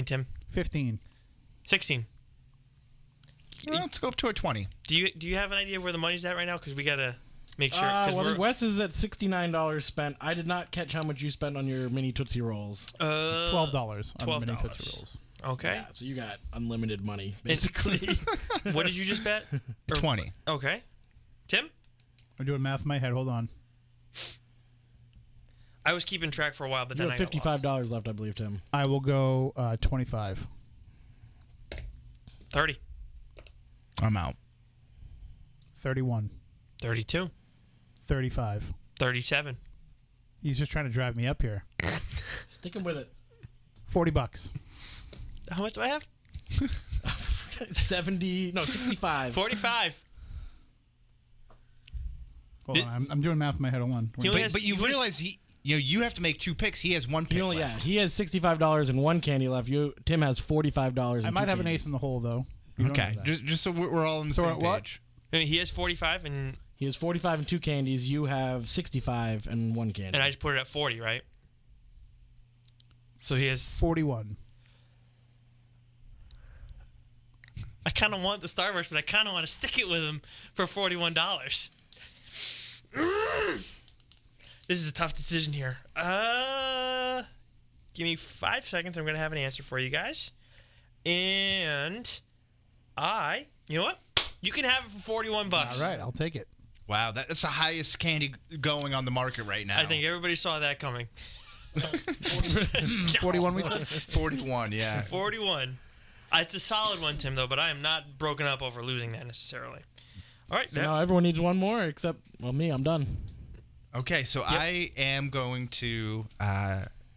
Tim. 15. 16. Let's go up to a 20. Do you have an idea where the money's at right now? Because we gotta make sure. Well, I think Wes is at $69 spent. I did not catch how much you spent on your mini Tootsie Rolls. $12 on the mini $12. Tootsie Rolls. Okay. Yeah, so you got unlimited money, basically. What did you just bet? 20. Okay. Tim? I'm doing math in my head. Hold on. I was keeping track for a while, but You then have I got lost. $55 left, I believe, Tim. I will go 25. 30. I'm out. 31. 32. 35. 37. He's just trying to drive me up here. Sticking with it. $40. How much do I have? 65. 45. Hold on. I'm doing math in my head. Hold on. He only has- But you realize you have to make 2 picks. He has 1 pick left. He has $65 and 1 candy left. Tim has $45. And I might 2 have an candies. ace in the hole, though. You don't Okay, know that. just so we're all on the So same what? page. I mean, he has 45, and He has 45 and 2 candies. You have 65 and 1 candy. I just put it at 40, right? So he has. 41. I kind of want the Starburst, but I kind of want to stick it with him for $41. This is a tough decision here. Give me 5 seconds. I'm gonna have an answer for you guys, and you know what? You can have it for $41. All right, I'll take it. Wow, that's the highest candy going on the market right now. I think everybody saw that coming. 41 we said? 41, yeah. 41. It's a solid one, Tim, though, but I am not broken up over losing that necessarily. All right. Now everyone needs one more except, me. I'm done. Okay, so I am going to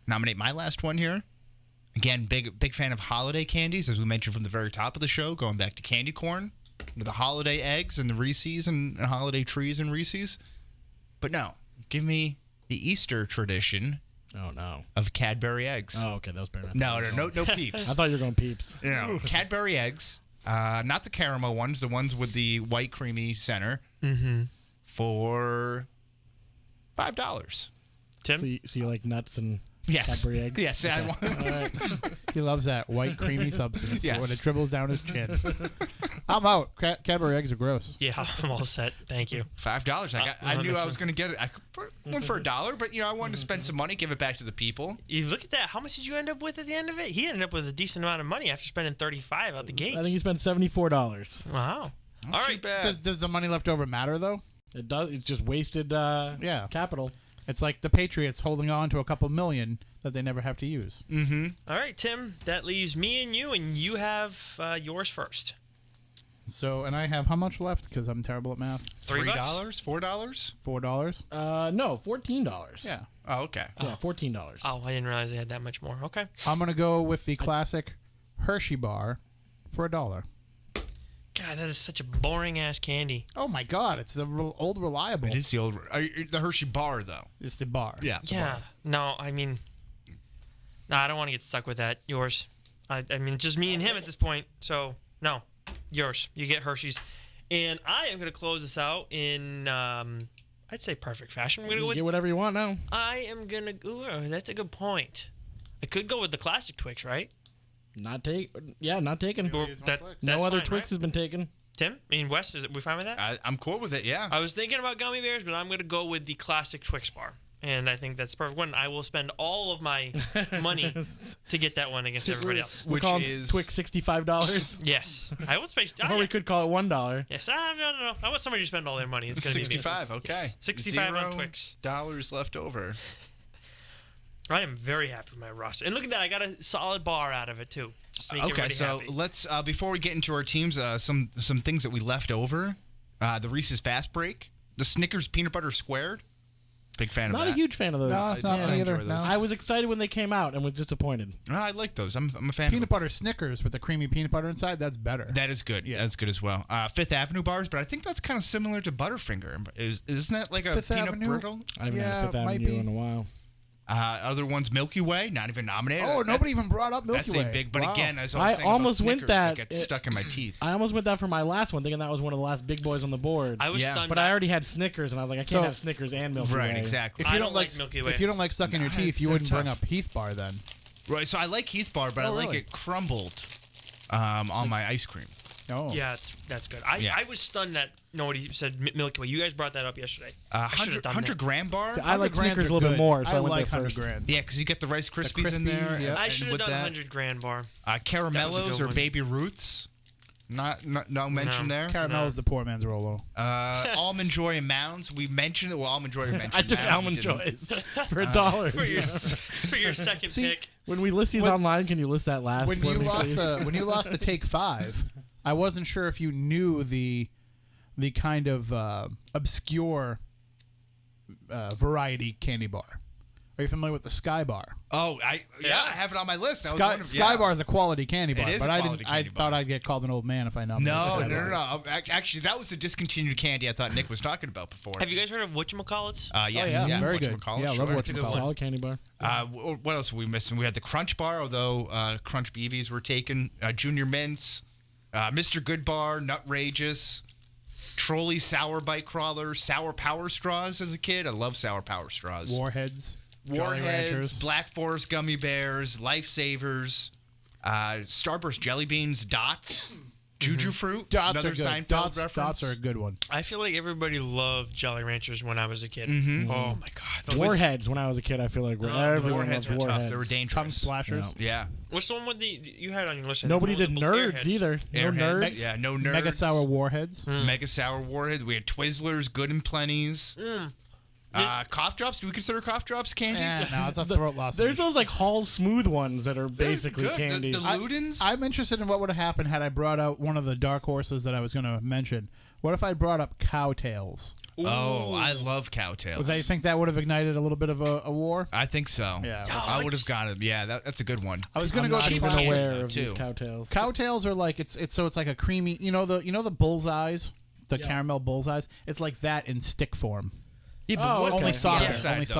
nominate my last one here. Again, big fan of holiday candies, as we mentioned from the very top of the show, going back to candy corn, the holiday eggs and the Reeses and holiday trees and Reeses. But no, give me the Easter tradition Oh, no. of Cadbury eggs. Oh, okay. That was better. No Peeps. I thought you were going Peeps. No, Cadbury eggs, not the caramel ones, the ones with the white creamy center, for $5. Tim? So you like nuts and Yes. Cadbury eggs? Yes. I want, All right. He loves that white creamy substance Yes. when it dribbles down his chin. I'm out. Cadbury eggs are gross. Yeah, I'm all set. Thank you. $5. I knew I was going to get it. I could put one for $1, but I wanted to spend some money, give it back to the people. You look at that. How much did you end up with at the end of it? He ended up with a decent amount of money after spending $35 out the gates. I think he spent $74. Wow. Not All too right. bad. Does the money left over matter, though? It does. It's just wasted capital. It's like the Patriots holding on to a couple million that they never have to use. All right, Tim. That leaves me and you have yours first. So, and I have how much left? Because I'm terrible at math. $3? $4? $4? No, $14. Yeah. Oh, okay. Yeah, $14. Oh, I didn't realize they had that much more. Okay. I'm going to go with the classic Hershey bar for $1. God, that is such a boring ass candy. Oh my God! It's the old reliable. It is the old, the Hershey bar, though. It's the bar. Yeah. Yeah. No, I mean, I don't want to get stuck with that. Yours. I mean, it's just me and him at this point. So no, yours. You get Hershey's, and I am gonna close this out in I'd say perfect fashion. We're gonna You go can with. get whatever you want now. I am gonna. Ooh, that's a good point. I could go with the classic Twix, right? Not taken. That's No other fine, Twix right? has been taken. Tim, I mean, Wes, we fine with that? I'm cool with it, yeah. I was thinking about gummy bears, but I'm going to go with the classic Twix bar. And I think that's the perfect one. I will spend all of my money to get that one against everybody else. We Which call is- Twix $65. Yes. I will spend. Or we could call it $1. Yes. No. I want somebody to spend all their money. It's going to be me. 65, okay. Yes, 65 on Twix. $0 left over. I am very happy with my roster. And look at that. I got a solid bar out of it, too. Just to make Okay, everybody so happy. let's before we get into our teams, some things that we left over. The Reese's Fast Break, the Snickers Peanut Butter Squared. Big fan of Not that. a huge fan of those. No, not I me enjoy either. those. No. I was excited when they came out and was disappointed. No, I like those. I'm a fan. Peanut of them. butter Snickers with the creamy peanut butter inside. That's better. That is good. Yeah, that's good as well. Fifth Avenue bars, but I think that's kind of similar to Butterfinger. Isn't that like a Fifth peanut Avenue? brittle? I haven't Yeah, had Fifth might Avenue be. in a while. Other ones, Milky Way, not even nominated. Oh, nobody even brought up Milky That's Way. a big. But Wow. again, as I I was saying almost about went Snickers, that- it gets stuck in my teeth. I almost went that for my last one, thinking that was one of the last big boys on the board. I was Yeah. stunned. But I already had Snickers, and I was like, I can't So- have Snickers and Milky Right, Way. exactly. If you I don't don't like like Milky Way. If you don't like stuck in your teeth, you they're wouldn't bring tough. up Heath Bar then. Right, so I like Heath Bar, but I Oh, like really? it crumbled on my ice cream. Oh. Yeah, that's good. Yeah. I was stunned that nobody said Milky Way. You guys brought that up yesterday. I should have done 100 that. gram bar. I like 100 grands Snickers a are little bit good. more, so I I went like there 100 first. grands. Yeah, because you get the Rice Krispies in there. Krispies, yep. I should have with done that. 100 grand bar. Caramellos good or one. Baby Ruths. No mention there. Caramel is the poor man's Rolo. Almond Joy and Mounds. We mentioned it. Well, Almond Joy we mentioned. I took Mounds we Almond didn't. Joys for $1. For your second pick. When we list these online, can you list that last When for you me, lost please? when you lost the Take 5, I wasn't sure if you knew the kind of obscure variety candy bar. Are you familiar with the Sky Bar? Oh, I have it on my list. I was Sky, wondering- Sky yeah. Bar is a quality candy bar, is but a I quality didn't. I candy thought bar. I'd get called an old man if I know. No. Actually, that was the discontinued candy I thought Nick was talking about before. Have you guys heard of whatchamacallits? Yes, Oh, yeah. Very good. whatchamacallit, Yeah, I love sure. whatchamacallit. Solid candy bar. What else are we missing? We had the Crunch Bar, although Crunch BBs were taken. Junior Mints, Mr. Good Bar, Nutrageous, Trolley Sour Bite Crawler, Sour Power Straws as a kid. I love Sour Power Straws. Warheads. Jolly Warheads, Ranchers. Black Forest Gummy Bears, Lifesavers, Starburst Jelly Beans, Dots, Juju Fruit, Dots another are good. Seinfeld Dots reference. are a good one. I feel like everybody loved Jolly Ranchers when I was a kid. Oh my god. Warheads, when I was a kid, I feel like everyone Warheads loved were tough. Warheads. They were Tongue dangerous. splashers. Yeah. What's the one with the you had on your list? Nobody did Multiple nerds Airheads. either. No Airheads. nerds. Yeah, no nerds. Mega sour warheads. Mega Sour Warheads. We had Twizzlers, Good and Plenty's. Cough Drops. Do we consider Cough Drops candies? No, it's a throat loss. There's those like Hall Smooth ones that are They're basically good. candy. The Ludens. I'm interested in what would have happened had I brought out one of the dark horses that I was going to mention. What if I brought up Cowtails? Oh, I love Cowtails. Would they think that would have ignited a little bit of a war? I think so. Yeah. I would have got it. Yeah, that's a good one. I was going to I'm go not with even classic. aware of too. these cowtails. Cowtails are like it's like a creamy. You know the bullseyes, the caramel bullseyes. It's like that in stick form. Yeah, but Oh, what, okay. Only softer. what's the outside, Only though?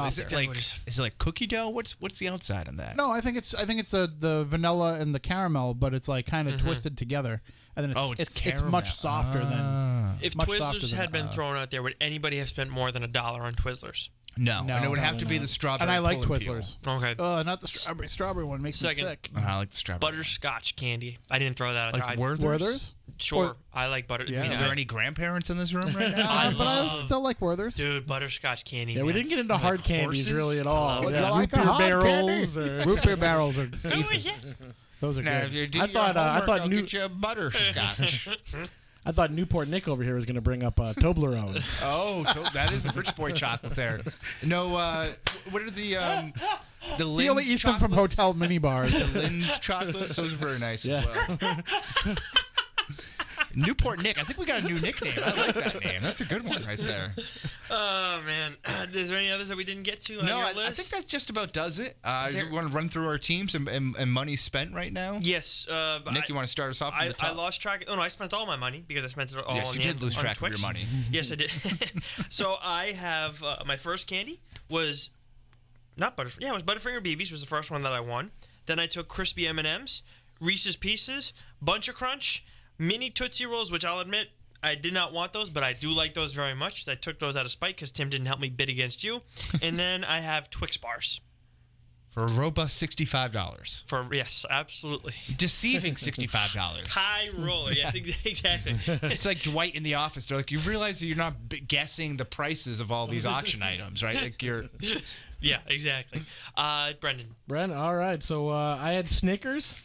softer. Is it like cookie dough? What's the outside on that? No, I think it's the vanilla and the caramel, but it's like kind of twisted together, and then it's caramel. much softer than. If Much softer Twizzlers than, had been thrown out there, would anybody have spent more than $1 on Twizzlers? No, and it would have no, to be no. the strawberry. And I like pull and peel. Twizzlers. Okay. Not the strawberry. Strawberry one makes Second. me sick. I like the strawberry. Butterscotch candy. I didn't throw that out Like there. Werther's? Werther's? Sure. Or- I like butter. Yeah. I mean, Are there any grandparents in this room right now? But I still like Werther's. Dude, butterscotch candy. Yeah, we man. didn't get into hard candies horses? really at all. Would you Yeah, like root a beer hard barrels candy? or Root beer barrels are aces. Those are Now, if good. you do I your thought, homework, I'll New- get you a butterscotch. I thought Newport Nick over here was going to bring up Toblerones. Oh, that is a rich boy chocolate there. No, what are the Lindt He only eats them from chocolates? hotel mini bars. The Lindt chocolates, those are very nice Yeah. as well. Newport Nick. I think we got a new nickname. I like that name. That's a good one right there. Oh, man. Is there any others that we didn't get to on No, your I list? think that just about does it. there- You want to run through our teams and money spent right now? Yes. Nick, you want to start us off from I the top? lost track. Oh, no, I spent all my money because I spent it all Yes, on you the did lose on track of your Twix. money. Yes, I did. So I have my first candy was not Butterfinger. Yeah, it was Butterfinger BBs was the first one that I won. Then I took crispy M&Ms, Reese's Pieces, Bunch of Crunch, mini Tootsie Rolls, which I'll admit I did not want those, but I do like those very much. So I took those out of spite because Tim didn't help me bid against you. And then I have Twix bars. For a robust $65. Yes, absolutely. Deceiving $65. High roller. Yes, exactly. It's like Dwight in The Office. They're like, you realize that you're not guessing the prices of all these auction items, right? Like you're. Yeah, exactly. Brendan. Brent, all right. So I had Snickers,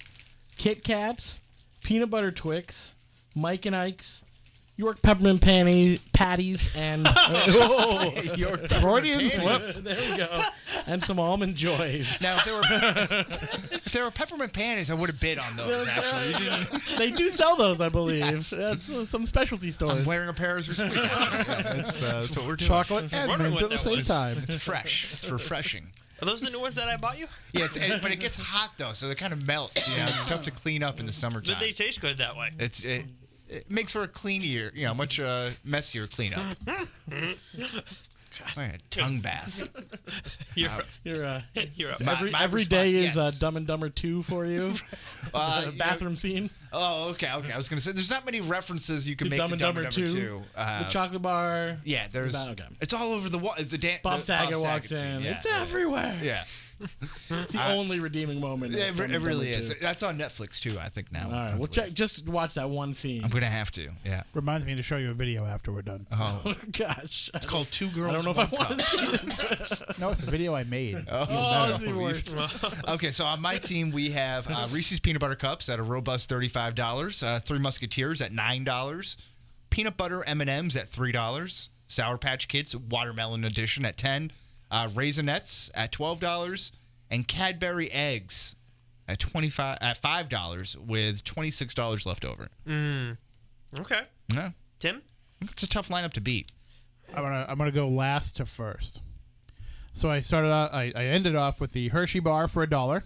Kit Kats, peanut butter Twix, Mike and Ike's, York peppermint patties, and Your Freudian slip. there we go, and some Almond Joys. Now, if there were peppermint panties, I would have bid on those. Actually, you didn't. They do sell those, I believe. Yes. That's some specialty stores. I'm wearing a pair this week. Yeah, that's what we're doing. Chocolate and wondering mint what at the that same was. time. It's fresh. It's refreshing. Are those the new ones that I bought you? Yeah, but it gets hot though, so it kind of melts. You know, it's tough to clean up in the summertime. But they taste good that way. It makes for a cleaner, much messier cleanup. Oh, yeah, tongue bath. You're You're, up. My every day response, is yes. Dumb and Dumber 2 for you. Bathroom scene. Oh, okay. I was gonna say there's not many references you can To make Dumb to and Dumb Dumber and Dumber 2. 2. The chocolate bar. Yeah, there's. Okay. It's all over the wall. The Bob Saget walks scene, in. yeah. It's everywhere. Yeah. It's the only redeeming moment. It from really Dumber is. 2. That's on Netflix too, I think now. All right, we'll check. Just watch that one scene. I'm gonna have to. Yeah. Reminds me to show you a video after we're done. Oh gosh, It's called Two Girls. I don't know if I want to see this. No, it's a video I made. Oh, it's even worse. Okay, so on my team we have Reese's Peanut Butter Cups at a robust $35, Three Musketeers at $9, Peanut Butter M&Ms at $3, Sour Patch Kids Watermelon Edition at $10, Raisinets at $12, and Cadbury Eggs at $5 with $26 left over. Okay. Yeah, Tim? it's a tough lineup to beat. I'm gonna go last to first. So I started out. I ended off with the Hershey bar for $1,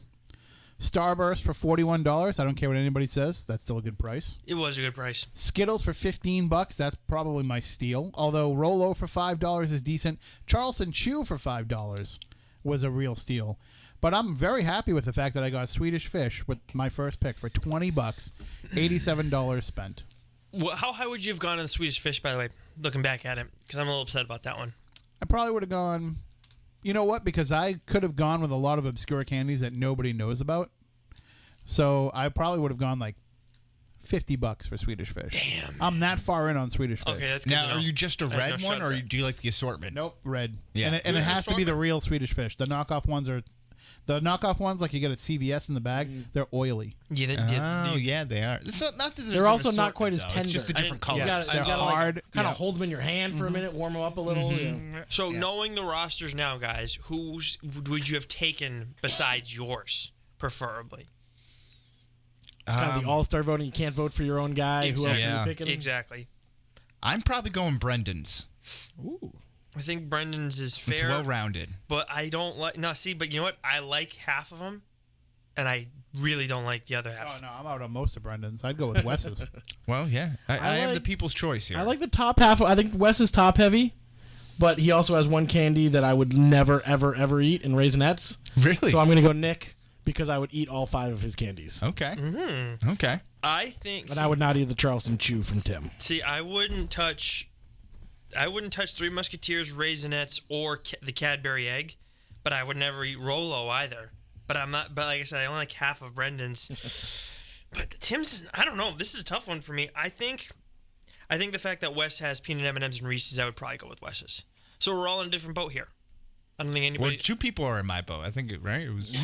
Starburst for $41. I don't care what anybody says. That's still a good price. It was a good price. Skittles for $15. That's probably my steal. Although Rolo for $5 is decent. Charleston Chew for $5 was a real steal. But I'm very happy with the fact that I got Swedish Fish with my first pick for $20, $87 spent. Well, how high would you have gone on the Swedish Fish, by the way, looking back at it? Because I'm a little upset about that one. I probably would have gone. You know what? Because I could have gone with a lot of obscure candies that nobody knows about. So I probably would have gone like $50 for Swedish Fish. Damn. I'm that far in on Swedish Fish. Okay, that's good Now, to know. are you just a red one, or do you like the assortment? Nope, red. Yeah. And it has to be the real Swedish Fish. The knockoff ones are, like you get at CVS in the bag. They're oily. Yeah, Yeah, they are. It's not that there's They're an also not assortment, quite as though. tender. It's just a different color. You gotta, They're hard. Kind Yeah. of hold them in your hand for a minute, warm them up a little. Yeah. So knowing the rosters now, guys, whose would you have taken besides yours, preferably? It's kind of the all-star voting. You can't vote for your own guy. Who else are Yeah. you picking? Exactly. I'm probably going Brendan's. Ooh. I think Brendan's is It's fair, well-rounded. but I don't like. No, see, but you know what? I like half of them, and I really don't like the other half. Oh no, I'm out on most of Brendan's. I'd go with Wes's. Well, yeah. I am like- the people's choice here. I like the top half. I think Wes is top heavy, but he also has one candy that I would never, ever, ever eat in Raisinets. Really? So I'm going to go Nick because I would eat all 5 of his candies. Okay. Mm-hmm. Okay. I think. And I would not eat the Charleston Chew from Tim. See, I wouldn't touch Three Musketeers, Raisinets, or the Cadbury Egg, but I would never eat Rolo either. But I'm not. But like I said, I only like half of Brendan's. But Tim's, I don't know. This is a tough one for me. I think the fact that Wes has peanut M&Ms and Reese's, I would probably go with Wes's. So we're all in a different boat here. I don't think Well, anybody. 2 people are in my boat. I think, right? It was.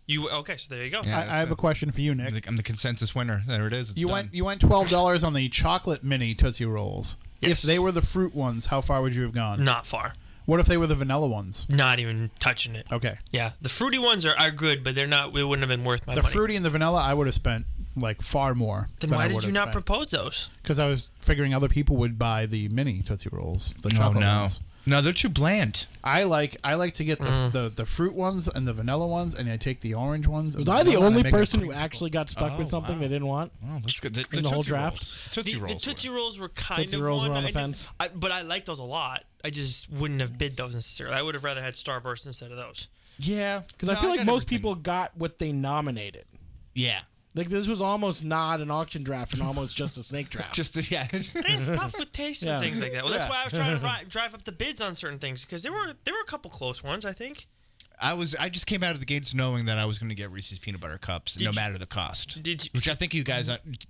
You okay? So there you go. Yeah. I have a question for you, Nick. I'm the consensus winner. There it is. It's You done. went $12 on the chocolate mini Tootsie Rolls. Yes. If they were the fruit ones, how far would you have gone? Not far. What if they were the vanilla ones? Not even touching it. Okay. Yeah, the fruity ones are good, but they're not. It wouldn't have been worth my The money. fruity and the vanilla, I would have spent like far more. Then why did you not propose those? Because I was figuring other people would buy the mini Tootsie Rolls, the Oh, chocolate no. ones. No, they're too bland. I like to get the fruit ones and the vanilla ones, and I take the orange ones. Was I the only person who actually got stuck with something they didn't want? Oh, that's good. The the whole Tootsie draft? Rolls. Tootsie Rolls. The Tootsie Rolls were kind Tootsie of Rolls one. were on the I did- fence. but I like those a lot. I just wouldn't have bid those necessarily. I would have rather had Starburst instead of those. Yeah. Because I feel like most people got what they nominated. Yeah. Like this was almost not an auction draft and almost just a snake draft. Yeah. It's tough with taste Yeah. and things like that. Well, that's why I was trying to drive up the bids on certain things because there were a couple close ones. I think. I just came out of the gates knowing that I was going to get Reese's Peanut Butter Cups, no matter the cost. Which I think you guys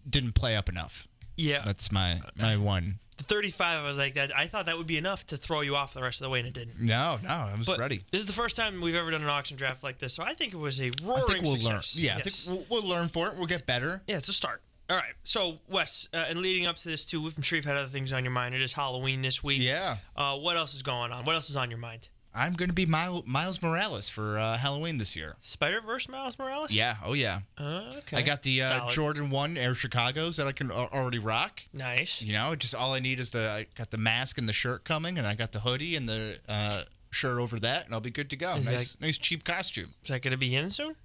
didn't play up enough. Yeah. That's my one. The 35, I was like that. I thought that would be enough to throw you off the rest of the way, and it didn't. No, I was But ready. This is the first time we've ever done an auction draft like this, so I think it was a roaring I think we'll success. learn. Yeah, Yes. I think we'll learn for it. We'll get better. Yeah, it's a start. All right. So, Wes, and leading up to this, too, I'm sure you've had other things on your mind. It is Halloween this week. Yeah. What else is going on? What else is on your mind? I'm going to be Miles Morales for Halloween this year. Spider-Verse Miles Morales? Yeah. Oh, yeah. Okay. I got the Solid. Jordan 1 Air Chicagos that I can already rock. Nice. You know, just all I need is I got the mask and the shirt coming, and I got the hoodie and the shirt over that, and I'll be good to go. Nice cheap costume. Is that going to be in soon?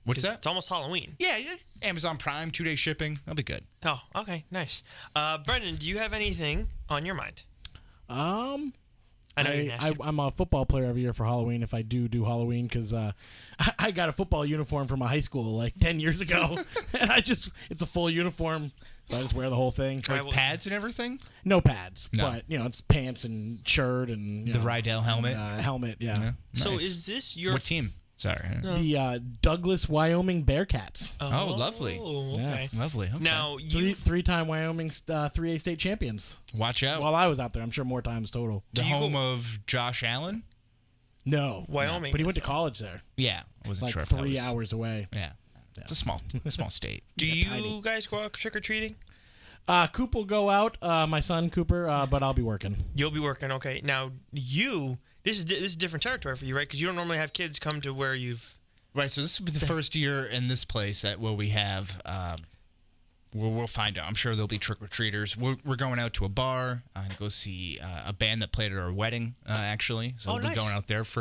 What's that? It's almost Halloween. Yeah, Amazon Prime, 2-day shipping. I'll be good. Oh, okay. Nice. Brendan, do you have anything on your mind? I know you didn't ask you. I'm a football player every year for Halloween if I do Halloween because I got a football uniform from my high school like 10 years ago. And it's a full uniform, so I just wear the whole thing. Like pads and everything? No pads, No. but, it's pants and shirt and The Rydell helmet? helmet, yeah. So Nice. is this your What team? Sorry. The Douglas, Wyoming Bearcats. Oh, lovely. Okay. Yes. Lovely. Okay. Now, you Three-time Wyoming 3A state champions. Watch out. While I was out there, I'm sure more times total. The home of Josh Allen? No, Wyoming. but he went to college there. Yeah. I wasn't Like sure if that 3 was... hours away. Yeah. It's a small state. Do you guys go out trick-or-treating? Coop will go out. My son Cooper, but I'll be working. You'll be working, okay. Now, this is different territory for you, right? Because you don't normally have kids come to where you've... Right, so this will be the first year in this place where we have... we'll find out. I'm sure there'll be trick-or-treaters. We're going out to a bar to go see a band that played at our wedding, actually. So we'll be going out there for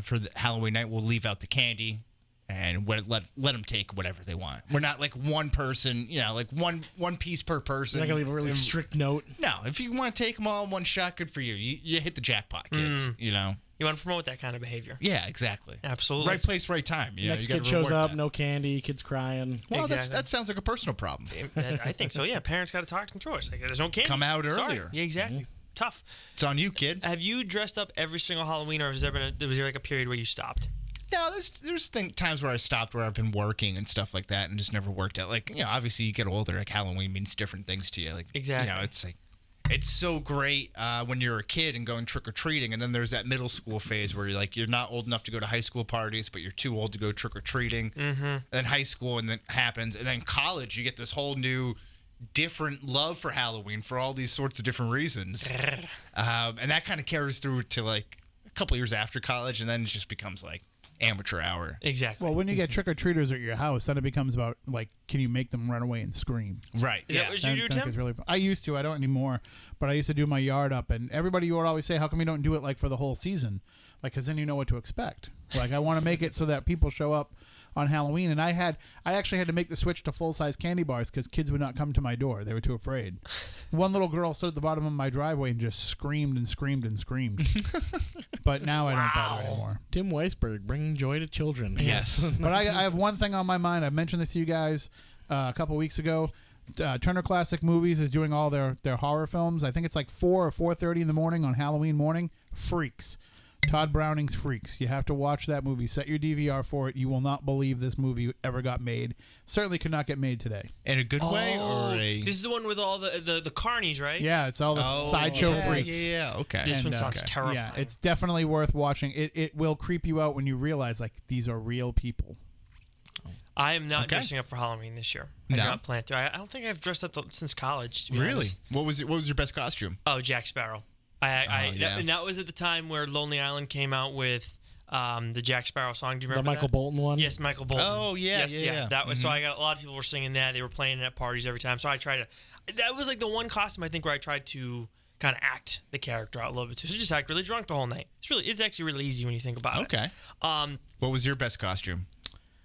the Halloween night. We'll leave out the candy and let them take whatever they want. We're not like one person, like one piece per person. You're not going to leave a really strict note? No, if you want to take them all in one shot, good for you. You hit the jackpot, kids, You want to promote that kind of behavior. Yeah, exactly. Absolutely. Right place, right time. Next you kid shows up, no candy, kid's crying. Well, Exactly. that sounds like a personal problem. I think so, yeah. Parents got to talk some choice. Like, there's no candy. Come out Sorry. earlier. Yeah, exactly. Tough. It's on you, kid. Have you dressed up every single Halloween, or was there like a period where you stopped? No, there's times where I stopped where I've been working and stuff like that and just never worked out. Like, obviously you get older, like Halloween means different things to you. Like, exactly. It's like, it's so great when you're a kid and going trick-or-treating, and then there's that middle school phase where you're not old enough to go to high school parties, but you're too old to go trick-or-treating. Mm-hmm. Then high school, and then happens, and then college, you get this whole new different love for Halloween for all these sorts of different reasons. And that kind of carries through to like a couple years after college, and then it just becomes like amateur hour. Exactly. Well, when you get trick-or-treaters at your house, then it becomes about, like, can you make them run away and scream? Right. Is that what you do, That Tim? is really fun. I used to. I don't anymore. But I used to do my yard up, and everybody would always say, how come you don't do it, like, for the whole season? Like, because then you know what to expect. Like, I want to make it so that people show up on Halloween, and I actually had to make the switch to full-size candy bars because kids would not come to my door. They were too afraid. One little girl stood at the bottom of my driveway and just screamed and screamed and screamed. But now I don't bother anymore. Tim Weisberg, bringing joy to children. Yes. But I have one thing on my mind. I mentioned this to you guys a couple weeks ago. Turner Classic Movies is doing all their horror films. I think it's like 4 or 4:30 in the morning on Halloween morning. Freaks. Todd Browning's Freaks. You have to watch that movie. Set your DVR for it. You will not believe this movie ever got made. Certainly could not get made today. In a good way or a... This is the one with all the carnies, right? Yeah, it's all the sideshow freaks. Yeah, okay. This one sounds okay. terrifying. Yeah, it's definitely worth watching. It will creep you out when you realize, like, these are real people. I am not dressing up for Halloween this year. I do not plan to. I don't think I've dressed up since college. To be Really? honest. What was your best costume? Oh, Jack Sparrow. And that was at the time where Lonely Island came out with the Jack Sparrow song. Do you remember The Michael that? Bolton one? Yes, Michael Bolton. Oh, yeah, yes, yeah. That was so. I got a lot of people were singing that. They were playing it at parties every time. So I tried to. That was like the one costume I think where I tried to kind of act the character out a little bit too. So just act really drunk the whole night. It's actually really easy when you think about it. Okay. What was your best costume?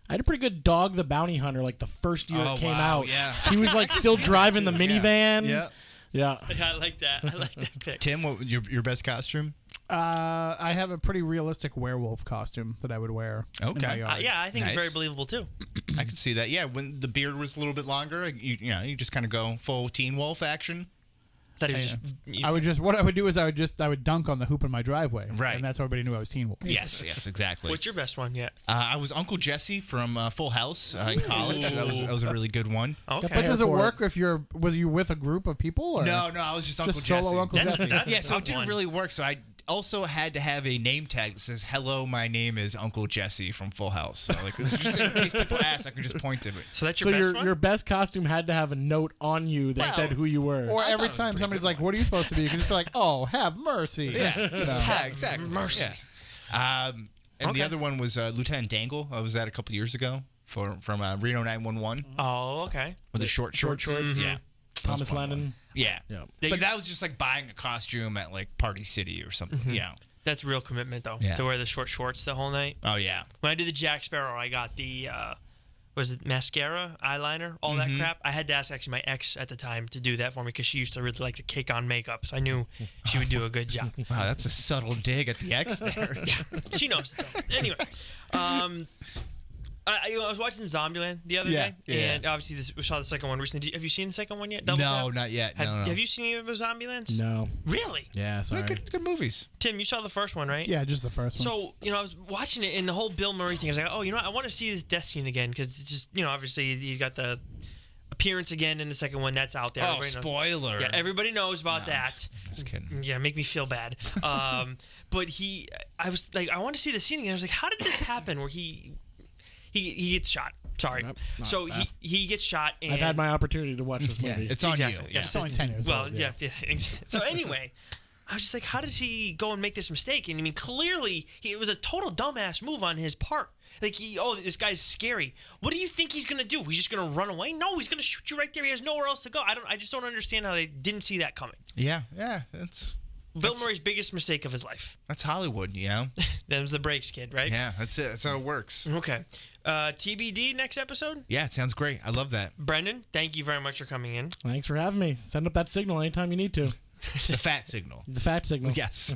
I had a pretty good Dog the Bounty Hunter, like the first year it came out. Yeah. He was like still driving the minivan. Yeah. Yeah. I like that. I like that pick. Tim, what was your best costume? I have a pretty realistic werewolf costume that I would wear. Okay. In my yard. Yeah, I think it's Nice. very believable too. I could see that. Yeah, when the beard was a little bit longer, you just kind of go full Teen Wolf action. That is What I would do is I would dunk on the hoop in my driveway. Right. And that's how everybody knew I was Teen Wolf. Yes, exactly. What's your best one yet? I was Uncle Jesse from Full House in college. That was a really good one. Okay. But does it work if was you with a group of people? Or? No, I was just Uncle Just Jesse. solo Uncle Jesse. Yeah, so a it didn't tough really work. So I also had to have a name tag that says, "Hello, my name is Uncle Jesse from Full House." So like, just in case people ask, I can just point to it. So that's So your best one? your best costume had to have a note on you that said who you were. Or I every thought it was a time pretty somebody's good like, "What are you supposed to be?" You can just be like, "Oh, have mercy." Yeah, exactly. Mercy. Yeah. And the other one was Lieutenant Dangle. I was that a couple years ago from Reno 911 Oh, okay. with the short shorts. Yeah. Thomas Lennon. Yeah. Yeah. But that was just like buying a costume at like Party City or something. Yeah. That's real commitment though. Yeah. To wear the short shorts the whole night. Oh yeah. When I did the Jack Sparrow, I got the was it mascara, eyeliner, all that crap. I had to ask actually my ex at the time to do that for me because she used to really like to cake on makeup, so I knew she would do a good job. Wow, that's a subtle dig at the ex there. She knows it though. Anyway, I was watching Zombieland the other day, and obviously we saw the second one recently. Have you seen the second one yet? No, not yet. Have you seen either of the Zombielands? No. Really? Yeah, sorry. Good movies. Tim, you saw the first one, right? Yeah, just the first one. So, I was watching it, and the whole Bill Murray thing, I was like, oh, I want to see this death scene again, because it's just, obviously, you got the appearance again in the second one. That's out there. Oh, Everybody knows. spoiler. Yeah, everybody knows about that. Just kidding. Yeah, make me feel bad. But I was like, I want to see the scene again. I was like, how did this happen where he gets shot? Sorry. Nope, so he gets shot. And I've had my opportunity to watch this movie. It's on you. Yeah. It's only 10 years old. Yeah. So anyway, I was just like, how did he go and make this mistake? And I mean, clearly, it was a total dumbass move on his part. Like, this guy's scary. What do you think he's gonna do? He's just gonna run away? No, he's gonna shoot you right there. He has nowhere else to go. I just don't understand how they didn't see that coming. Yeah. Bill Murray's biggest mistake of his life. That's Hollywood, Them's the breaks, kid, right? Yeah, that's it. That's how it works. Okay. TBD next episode? Yeah, it sounds great. I love that. Brendan, thank you very much for coming in. Thanks for having me. Send up that signal anytime you need to. The fat signal. The fat signal. Yes.